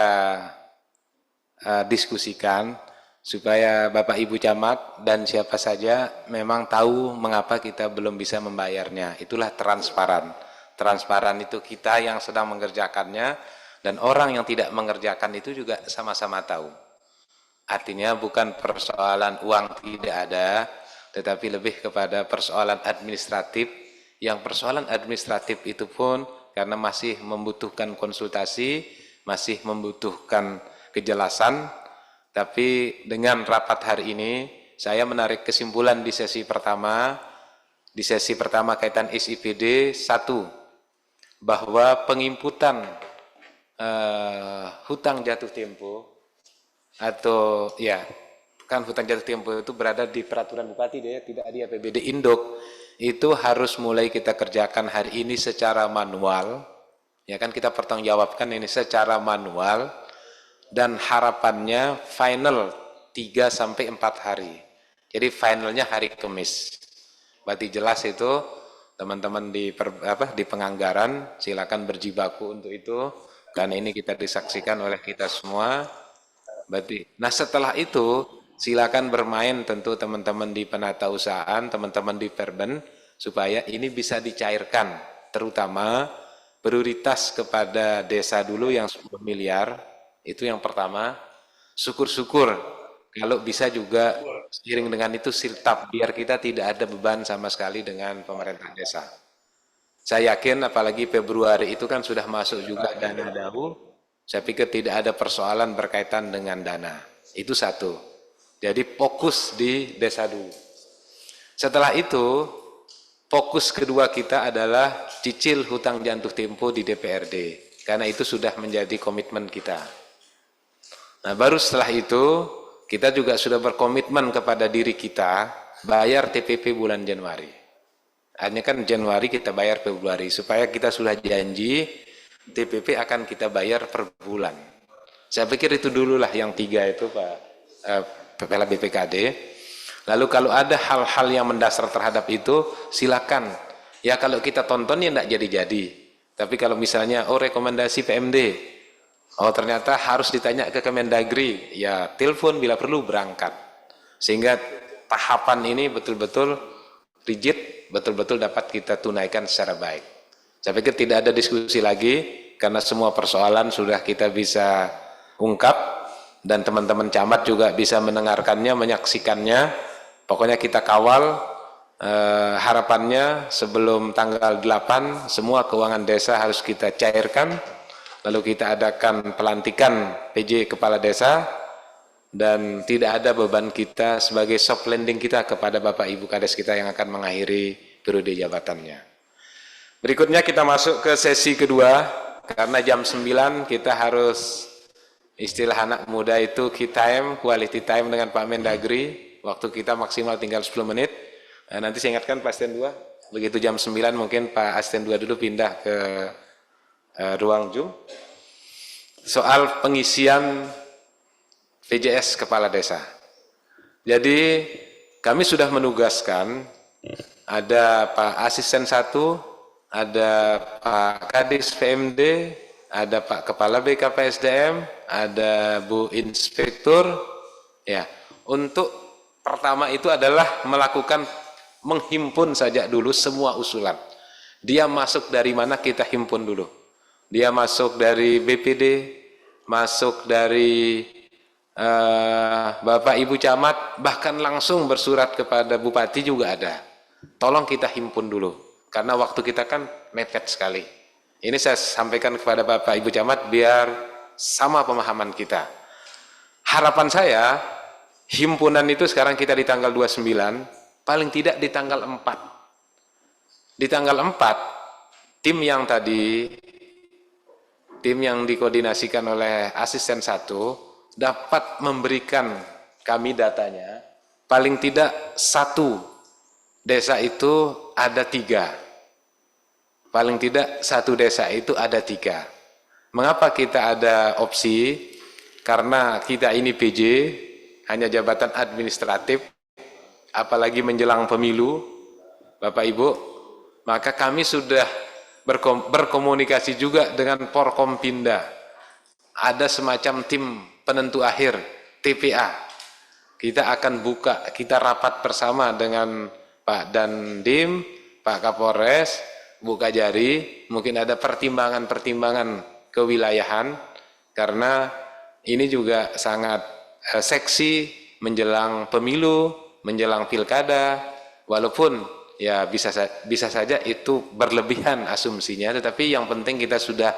diskusikan supaya Bapak Ibu Camat dan siapa saja memang tahu mengapa kita belum bisa membayarnya. Itulah transparan. Transparan itu kita yang sedang mengerjakannya dan orang yang tidak mengerjakan itu juga sama-sama tahu. Artinya bukan persoalan uang tidak ada, tetapi lebih kepada persoalan administratif, yang persoalan administratif itu pun karena masih membutuhkan konsultasi, masih membutuhkan kejelasan, tapi dengan rapat hari ini, saya menarik kesimpulan di sesi pertama. Di sesi pertama kaitan SIPD, satu, bahwa penginputan hutang jatuh tempo, atau ya, kan hutang jatuh tempo itu berada di peraturan bupati deh, tidak di APBD Induk, itu harus mulai kita kerjakan hari ini secara manual, ya kan kita pertanggungjawabkan ini secara manual, dan harapannya final 3-4 hari. Jadi finalnya hari Kamis. Berarti jelas itu teman-teman di penganggaran silakan berjibaku untuk itu karena ini kita disaksikan oleh kita semua. Berarti, nah setelah itu silakan bermain tentu teman-teman di penata usahaan, teman-teman di Perben supaya ini bisa dicairkan, terutama prioritas kepada desa dulu yang 10 miliar, itu yang pertama. Syukur-syukur kalau bisa juga seiring dengan itu siltap, biar kita tidak ada beban sama sekali dengan pemerintah desa. Saya yakin apalagi Februari itu kan sudah masuk juga dana DAU, saya pikir tidak ada persoalan berkaitan dengan dana. Itu satu. Jadi fokus di desa dulu. Setelah itu, fokus kedua kita adalah cicil hutang jatuh tempo di DPRD. Karena itu sudah menjadi komitmen kita. Nah, baru setelah itu, kita juga sudah berkomitmen kepada diri kita bayar TPP bulan Januari. Hanya kan Januari kita bayar Februari, supaya kita sudah janji TPP akan kita bayar per bulan. Saya pikir itu dululah yang 3 itu Pak Kepala BPKD. Lalu kalau ada hal-hal yang mendasar terhadap itu, silakan. Ya kalau kita tonton ya tidak jadi-jadi. Tapi kalau misalnya, rekomendasi PMD, ternyata harus ditanya ke Kemendagri, ya telepon bila perlu berangkat. Sehingga tahapan ini betul-betul rigid, betul-betul dapat kita tunaikan secara baik. Saya pikir tidak ada diskusi lagi, karena semua persoalan sudah kita bisa ungkap, dan teman-teman camat juga bisa mendengarkannya, menyaksikannya. Pokoknya kita kawal, harapannya sebelum tanggal 8, semua keuangan desa harus kita cairkan. Lalu kita adakan pelantikan PJ Kepala Desa, dan tidak ada beban kita sebagai soft landing kita kepada Bapak Ibu Kades kita yang akan mengakhiri periode jabatannya. Berikutnya kita masuk ke sesi kedua, karena jam 9 kita harus, istilah anak muda itu key time, quality time dengan Pak Mendagri, waktu kita maksimal tinggal 10 menit. Nanti saya ingatkan Pak Asisten 2, begitu jam 9 mungkin Pak Asisten 2 dulu pindah ke ruang Zoom, soal pengisian VJS Kepala Desa. Jadi kami sudah menugaskan, ada Pak Asisten 1, ada Pak Kadis PMD, ada Pak Kepala BKPSDM, ada Bu Inspektur, ya, untuk pertama itu adalah melakukan menghimpun saja dulu semua usulan. Dia masuk dari mana kita himpun dulu. Dia masuk dari BPD, masuk dari Bapak Ibu Camat, bahkan langsung bersurat kepada Bupati juga ada. Tolong kita himpun dulu, karena waktu kita kan mepet sekali. Ini saya sampaikan kepada Bapak Ibu Camat biar sama pemahaman kita. Harapan saya, himpunan itu sekarang kita di tanggal 29, paling tidak di tanggal 4. Di tanggal 4, tim yang tadi, tim yang dikoordinasikan oleh Asisten 1 dapat memberikan kami datanya, paling tidak 1 desa itu ada 3. Paling tidak 1 desa itu ada 3. Mengapa kita ada opsi? Karena kita ini PJ, hanya jabatan administratif, apalagi menjelang pemilu, Bapak Ibu, maka kami sudah berkomunikasi juga dengan Porkompinda. Ada semacam tim penentu akhir, TPA. Kita akan buka, kita rapat bersama dengan Pak Dandim, Pak Kapolres, Bu Kajari, mungkin ada pertimbangan-pertimbangan kewilayahan, karena ini juga sangat seksi menjelang pemilu, menjelang pilkada, walaupun ya bisa saja itu berlebihan asumsinya, tetapi yang penting kita sudah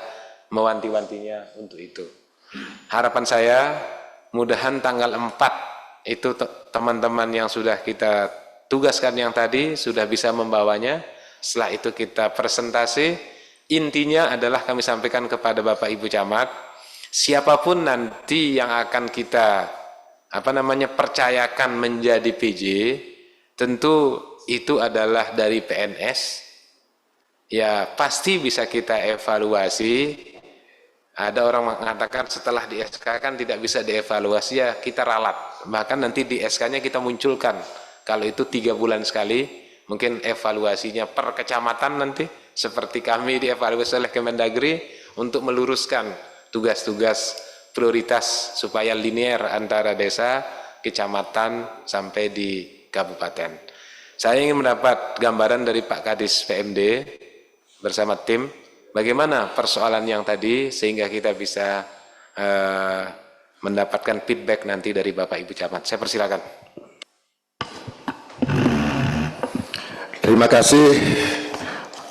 mewanti-wantinya untuk itu. Harapan saya mudahan tanggal 4 itu teman-teman yang sudah kita tugaskan yang tadi sudah bisa membawanya. Setelah itu kita presentasi. Intinya adalah kami sampaikan kepada Bapak Ibu Camat, siapapun nanti yang akan kita percayakan menjadi PJ, tentu itu adalah dari PNS. Ya pasti bisa kita evaluasi. Ada orang mengatakan setelah di SK kan tidak bisa dievaluasi, ya kita ralat. Bahkan nanti di SK-nya kita munculkan. Kalau itu 3 bulan sekali, mungkin evaluasinya per kecamatan nanti, seperti kami dievaluasi oleh Kemendagri untuk meluruskan tugas-tugas prioritas supaya linear antara desa, kecamatan, sampai di kabupaten. Saya ingin mendapat gambaran dari Pak Kadis PMD bersama tim, bagaimana persoalan yang tadi sehingga kita bisa mendapatkan feedback nanti dari Bapak Ibu Camat. Saya persilakan. Terima kasih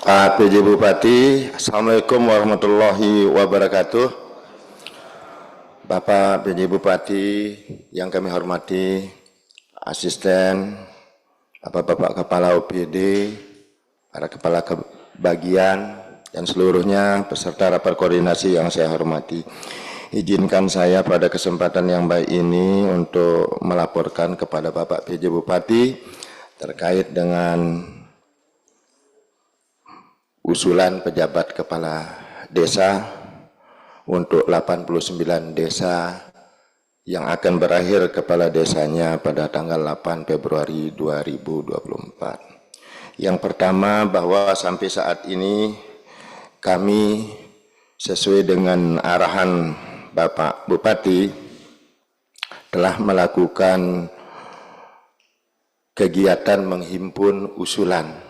Pak PJ Bupati. Assalamualaikum warahmatullahi wabarakatuh. Bapak PJ Bupati yang kami hormati, asisten, Bapak Kepala OPD, para Kepala Bagian, dan seluruhnya peserta rapat koordinasi yang saya hormati. Izinkan saya pada kesempatan yang baik ini untuk melaporkan kepada Bapak PJ Bupati terkait dengan usulan pejabat kepala desa untuk 89 desa yang akan berakhir kepala desanya pada tanggal 8 Februari 2024. Yang pertama, bahwa sampai saat ini kami sesuai dengan arahan Bapak Bupati telah melakukan kegiatan menghimpun usulan,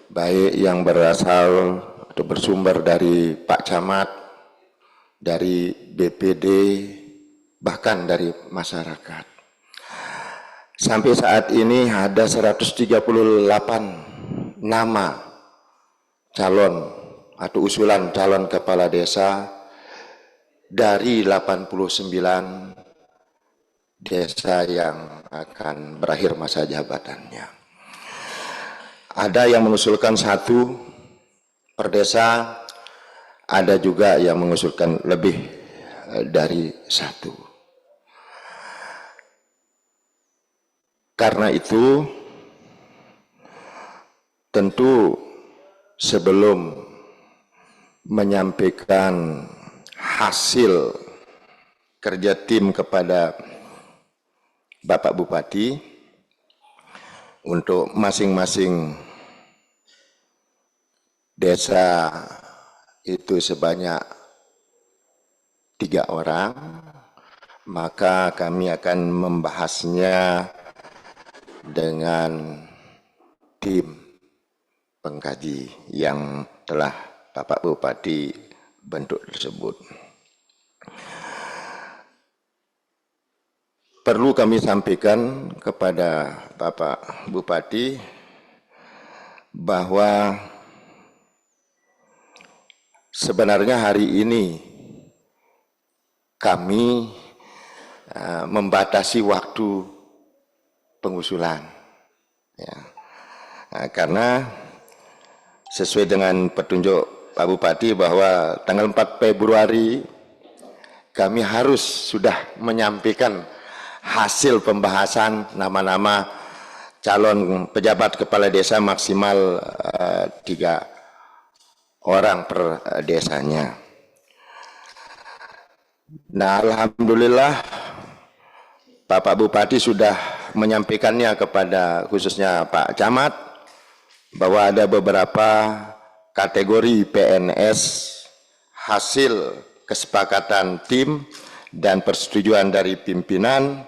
baik yang berasal atau bersumber dari Pak Camat, dari BPD, bahkan dari masyarakat. Sampai saat ini ada 138 nama calon atau usulan calon kepala desa dari 89 desa yang akan berakhir masa jabatannya. Ada yang mengusulkan 1 per desa, ada juga yang mengusulkan lebih dari 1. Karena itu, tentu sebelum menyampaikan hasil kerja tim kepada Bapak Bupati untuk masing-masing desa itu sebanyak 3 orang, maka kami akan membahasnya dengan tim pengkaji yang telah Bapak Bupati bentuk tersebut. Perlu kami sampaikan kepada Bapak Bupati bahwa sebenarnya hari ini kami membatasi waktu pengusulan, ya. Karena sesuai dengan petunjuk Pak Bupati bahwa tanggal 4 Februari kami harus sudah menyampaikan hasil pembahasan nama-nama calon pejabat kepala desa maksimal 3 orang per desanya. Nah, alhamdulillah Bapak Bupati sudah menyampaikannya kepada khususnya Pak Camat bahwa ada beberapa kategori PNS hasil kesepakatan tim dan persetujuan dari pimpinan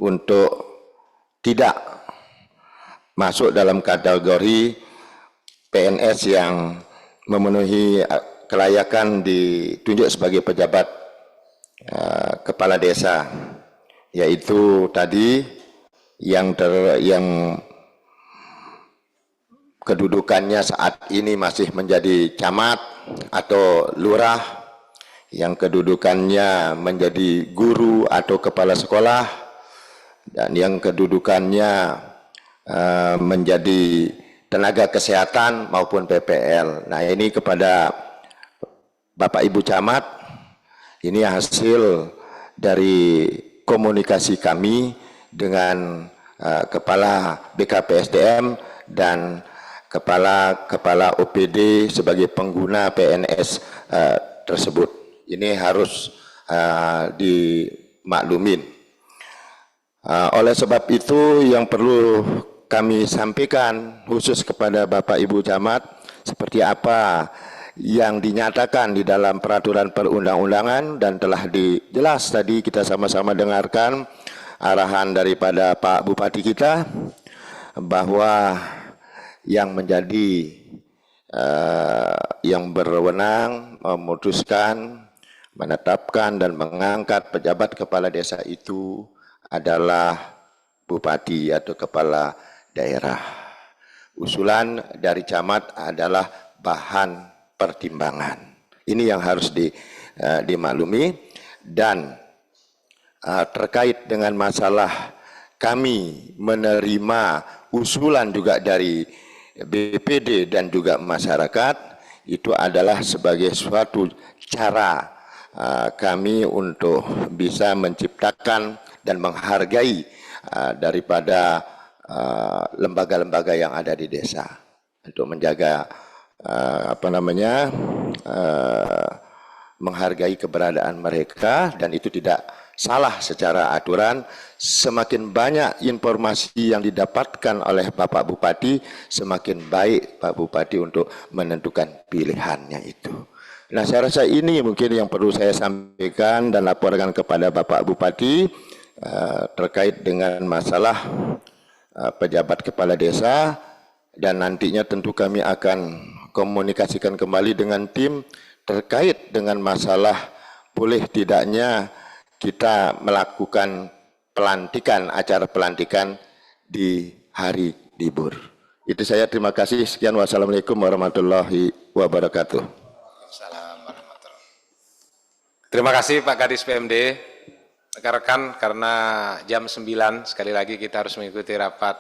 untuk tidak masuk dalam kategori PNS yang memenuhi kelayakan ditunjuk sebagai pejabat kepala desa, yaitu tadi yang kedudukannya saat ini masih menjadi camat atau lurah, yang kedudukannya menjadi guru atau kepala sekolah, dan yang kedudukannya menjadi tenaga kesehatan maupun PPL. Nah, ini kepada Bapak Ibu Camat, ini hasil dari komunikasi kami dengan Kepala BKPSDM dan Kepala OPD sebagai pengguna PNS tersebut. Ini harus dimaklumin. Oleh sebab itu yang perlu kami sampaikan khusus kepada Bapak Ibu Camat, seperti apa yang dinyatakan di dalam peraturan perundang-undangan dan telah dijelas tadi kita sama-sama dengarkan arahan daripada Pak Bupati kita, bahwa yang menjadi yang berwenang memutuskan, menetapkan dan mengangkat pejabat kepala desa itu adalah bupati atau kepala daerah. Usulan dari camat adalah bahan pertimbangan. Ini yang harus dimaklumi. Dan terkait dengan masalah kami menerima usulan juga dari BPD dan juga masyarakat, itu adalah sebagai suatu cara kami untuk bisa menciptakan dan menghargai daripada lembaga-lembaga yang ada di desa untuk menjaga menghargai keberadaan mereka, dan itu tidak salah secara aturan. Semakin banyak informasi yang didapatkan oleh Bapak Bupati, semakin baik Pak Bupati untuk menentukan pilihannya itu. Nah, saya rasa ini mungkin yang perlu saya sampaikan dan laporkan kepada Bapak Bupati terkait dengan masalah pejabat kepala desa, dan nantinya tentu kami akan komunikasikan kembali dengan tim terkait dengan masalah boleh tidaknya kita melakukan pelantikan, acara pelantikan di hari libur. Itu saya, terima kasih. Sekian, wassalamualaikum warahmatullahi wabarakatuh. Terima kasih Pak Kadis PMD. Rekan-rekan, karena jam 9 sekali lagi kita harus mengikuti rapat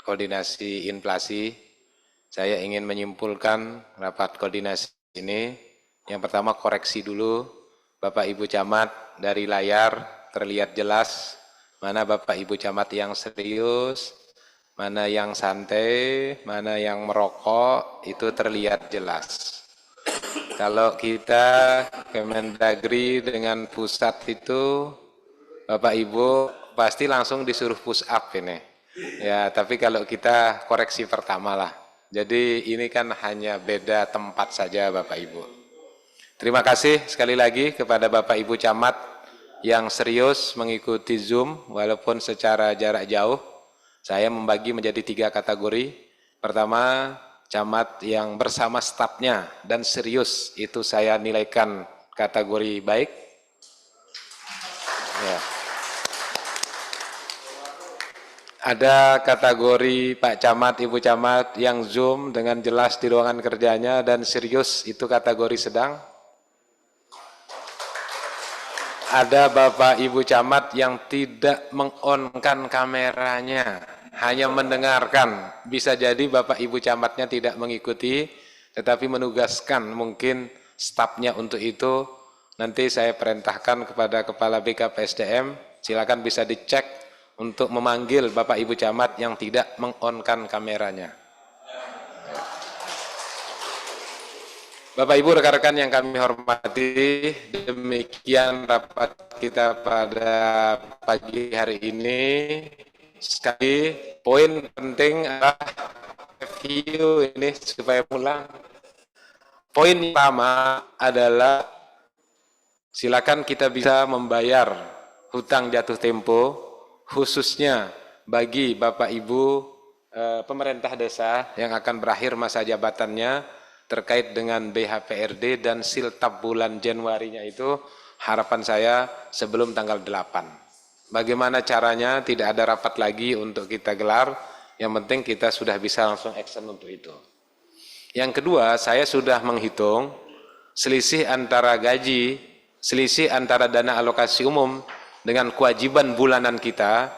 koordinasi inflasi. Saya ingin menyimpulkan rapat koordinasi ini. Yang pertama, koreksi dulu Bapak Ibu Camat, dari layar terlihat jelas mana Bapak Ibu Camat yang serius, mana yang santai, mana yang merokok, itu terlihat jelas. Kalau kita Kemendagri dengan pusat itu, Bapak Ibu pasti langsung disuruh push up ini. Ya, tapi kalau kita koreksi pertama lah. Jadi ini kan hanya beda tempat saja Bapak Ibu. Terima kasih sekali lagi kepada Bapak Ibu Camat yang serius mengikuti Zoom walaupun secara jarak jauh. Saya membagi menjadi 3 kategori. Pertama, camat yang bersama stafnya dan serius, itu saya nilaikan kategori baik. Ya. Ada kategori Pak Camat, Ibu Camat yang Zoom dengan jelas di ruangan kerjanya dan serius, itu kategori sedang. Ada Bapak Ibu Camat yang tidak meng-on-kan kameranya, hanya mendengarkan. Bisa jadi Bapak Ibu Camatnya tidak mengikuti, tetapi menugaskan mungkin stafnya untuk itu. Nanti saya perintahkan kepada Kepala BKPSDM, silakan bisa dicek untuk memanggil Bapak Ibu Camat yang tidak meng-on-kan kameranya. Bapak Ibu rekan-rekan yang kami hormati, demikian rapat kita pada pagi hari ini. Sekali poin penting adalah review ini supaya pulang. Poin pertama adalah silakan kita bisa membayar hutang jatuh tempo, khususnya bagi Bapak Ibu pemerintah desa yang akan berakhir masa jabatannya, terkait dengan BHPRD dan siltab bulan Januarinya itu, harapan saya sebelum tanggal 8. bagaimana caranya, tidak ada rapat lagi untuk kita gelar, yang penting kita sudah bisa langsung action untuk itu. Yang kedua, saya sudah menghitung selisih antara gaji, selisih antara dana alokasi umum dengan kewajiban bulanan kita.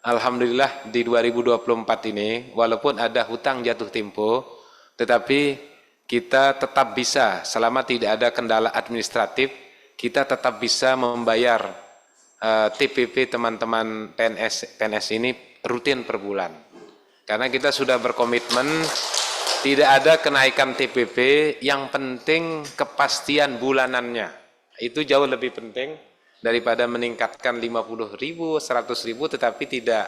Alhamdulillah di 2024 ini, walaupun ada hutang jatuh tempo, tetapi kita tetap bisa, selama tidak ada kendala administratif, kita tetap bisa membayar TPP teman-teman PNS ini rutin per bulan. Karena kita sudah berkomitmen tidak ada kenaikan TPP, yang penting kepastian bulanannya. Itu jauh lebih penting daripada meningkatkan 50.000, 100.000 tetapi tidak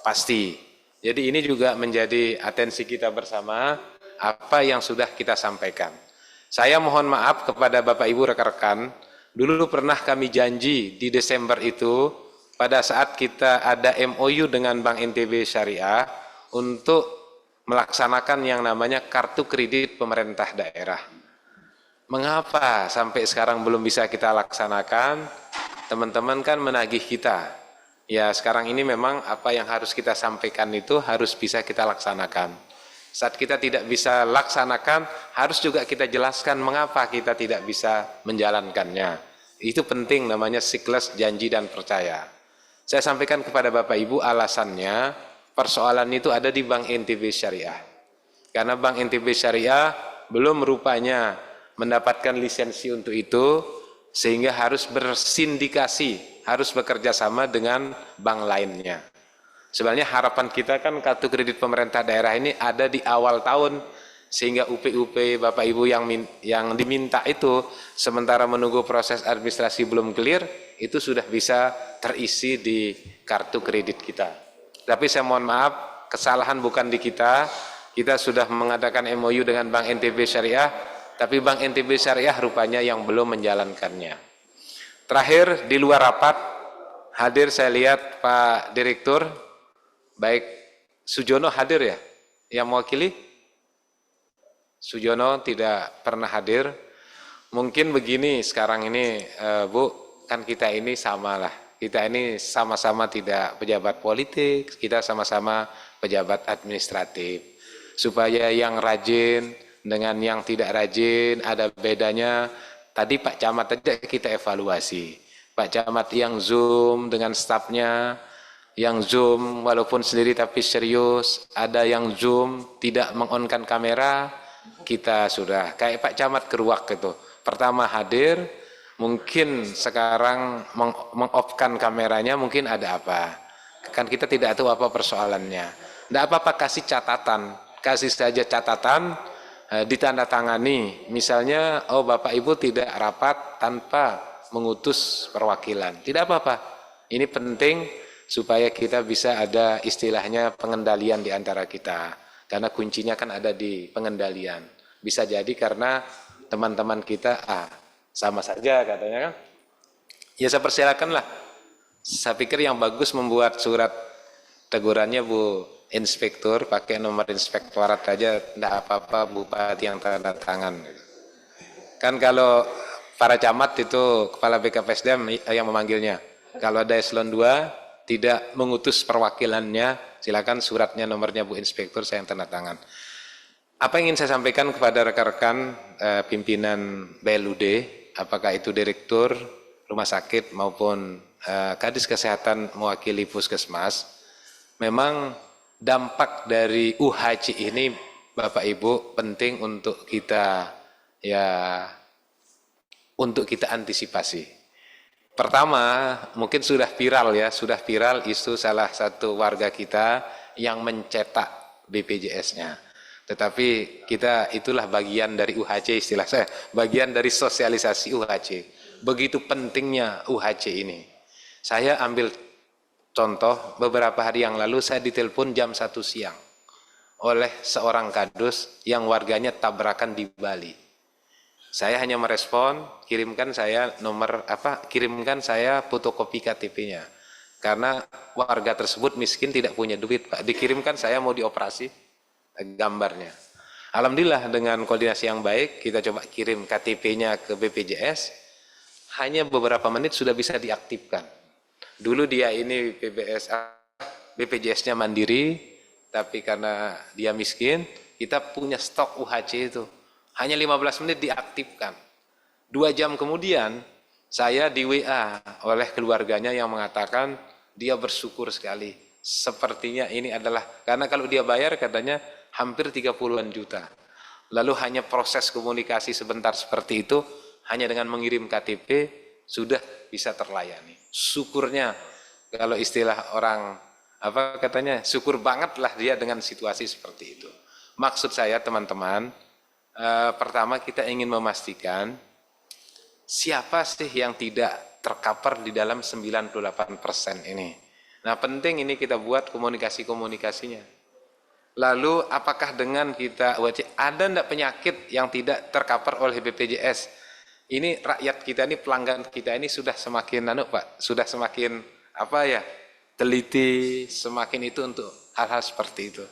pasti. Jadi ini juga menjadi atensi kita bersama, apa yang sudah kita sampaikan. Saya mohon maaf kepada Bapak Ibu rekan-rekan, dulu pernah kami janji di Desember itu, pada saat kita ada MOU dengan Bank NTB Syariah, untuk melaksanakan yang namanya kartu kredit pemerintah daerah. Mengapa sampai sekarang belum bisa kita laksanakan? Teman-teman kan menagih kita. Ya sekarang ini memang apa yang harus kita sampaikan itu harus bisa kita laksanakan. Saat kita tidak bisa laksanakan, harus juga kita jelaskan mengapa kita tidak bisa menjalankannya. Itu penting, namanya siklus janji dan percaya. Saya sampaikan kepada Bapak Ibu alasannya, persoalan itu ada di Bank NTB Syariah. Karena Bank NTB Syariah belum rupanya mendapatkan lisensi untuk itu, sehingga harus bersindikasi, harus bekerja sama dengan bank lainnya. Sebenarnya harapan kita kan kartu kredit pemerintah daerah ini ada di awal tahun, sehingga UP-UP Bapak Ibu yang diminta itu, sementara menunggu proses administrasi belum clear, itu sudah bisa terisi di kartu kredit kita. Tapi saya mohon maaf, kesalahan bukan di kita sudah mengadakan MOU dengan Bank NTB Syariah, tapi Bank NTB Syariah rupanya yang belum menjalankannya. Terakhir, di luar rapat, hadir saya lihat Pak Direktur, baik Sujono hadir ya, yang mewakili? Sujono tidak pernah hadir. Mungkin begini sekarang ini Bu, kan kita ini sama lah. Kita ini sama-sama tidak pejabat politik, kita sama-sama pejabat administratif. Supaya yang rajin dengan yang tidak rajin ada bedanya. Tadi Pak Camat aja kita evaluasi. Pak Camat yang Zoom dengan stafnya, yang Zoom walaupun sendiri tapi serius, ada yang Zoom tidak mengonkan kamera, kita sudah kayak Pak Camat Keruak gitu. Pertama hadir, mungkin sekarang meng-off-kan kameranya, mungkin ada apa. Kan kita tidak tahu apa persoalannya. Tidak apa-apa, kasih catatan, kasih saja catatan, ditandatangani. Misalnya, oh Bapak Ibu tidak rapat tanpa mengutus perwakilan. Tidak apa-apa. Ini penting supaya kita bisa ada istilahnya pengendalian di antara kita. Karena kuncinya kan ada di pengendalian. Bisa jadi karena teman-teman kita sama saja katanya kan. Ya saya persilakanlah. Saya pikir yang bagus membuat surat tegurannya Bu Inspektur, pakai nomor inspektorat aja, tidak apa-apa Bupati yang tanda tangan. Kan kalau para camat itu Kepala BKPSDM yang memanggilnya. Kalau ada eselon 2 tidak mengutus perwakilannya, silakan suratnya nomornya Bu Inspektur, saya yang tanda tangan. Apa yang ingin saya sampaikan kepada rekan-rekan pimpinan BLUD, apakah itu direktur rumah sakit maupun Kadis Kesehatan mewakili Puskesmas, memang dampak dari UHC ini Bapak Ibu penting untuk kita antisipasi. Pertama, mungkin sudah viral isu salah satu warga kita yang mencetak BPJS-nya. Tetapi kita itulah bagian dari UHC, istilah saya, bagian dari sosialisasi UHC. Begitu pentingnya UHC ini. Saya ambil contoh, beberapa hari yang lalu saya ditelepon jam 1 siang oleh seorang kadus yang warganya tabrakan di Bali. Saya hanya merespon, kirimkan saya fotokopi KTP-nya. Karena warga tersebut miskin, tidak punya duit, Pak. Dikirimkan, saya mau dioperasi gambarnya. Alhamdulillah dengan koordinasi yang baik, kita coba kirim KTP-nya ke BPJS, hanya beberapa menit sudah bisa diaktifkan. Dulu dia ini BPJS-nya mandiri, tapi karena dia miskin, kita punya stok UHC itu. Hanya 15 menit diaktifkan. 2 jam kemudian, saya di WA oleh keluarganya yang mengatakan dia bersyukur sekali. Sepertinya ini adalah, karena kalau dia bayar katanya hampir 30-an juta. Lalu hanya proses komunikasi sebentar seperti itu, hanya dengan mengirim KTP, sudah bisa terlayani. Syukurnya, kalau istilah orang, apa katanya, syukur bangetlah dia dengan situasi seperti itu. Maksud saya teman-teman, pertama kita ingin memastikan, siapa sih yang tidak tercover di dalam 98% ini? Nah penting ini kita buat komunikasi-komunikasinya. Lalu apakah dengan kita, ada enggak penyakit yang tidak tercover oleh BPJS? Ini rakyat kita ini, pelanggan kita ini sudah semakin Pak, sudah semakin teliti, semakin itu untuk hal-hal seperti itu.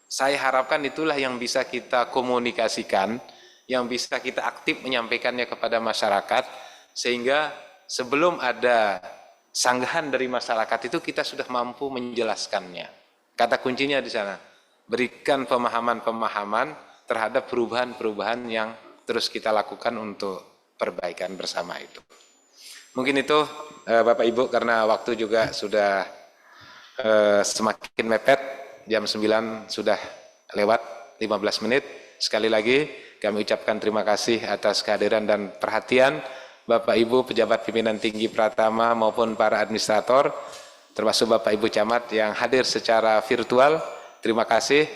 Saya harapkan itulah yang bisa kita komunikasikan, yang bisa kita aktif menyampaikannya kepada masyarakat, sehingga sebelum ada sanggahan dari masyarakat itu kita sudah mampu menjelaskannya. Kata kuncinya di sana, berikan pemahaman-pemahaman terhadap perubahan-perubahan yang terus kita lakukan untuk perbaikan bersama itu. Mungkin itu Bapak Ibu, karena waktu juga sudah semakin mepet, jam 9 sudah lewat 15 menit. Sekali lagi kami ucapkan terima kasih atas kehadiran dan perhatian Bapak Ibu pejabat pimpinan tinggi Pratama maupun para administrator, termasuk Bapak Ibu camat yang hadir secara virtual. Terima kasih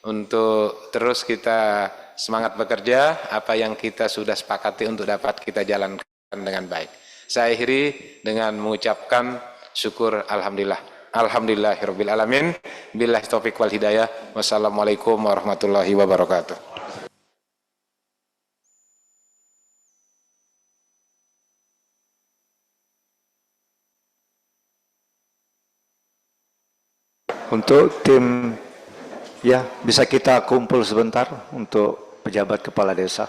untuk terus kita semangat bekerja, apa yang kita sudah sepakati untuk dapat kita jalankan dengan baik. Saya akhiri dengan mengucapkan syukur alhamdulillah. Alhamdulillahirabbil alamin. Billahi taufik wal hidayah. Wassalamualaikum warahmatullahi wabarakatuh. Untuk tim, ya bisa kita kumpul sebentar untuk pejabat kepala desa.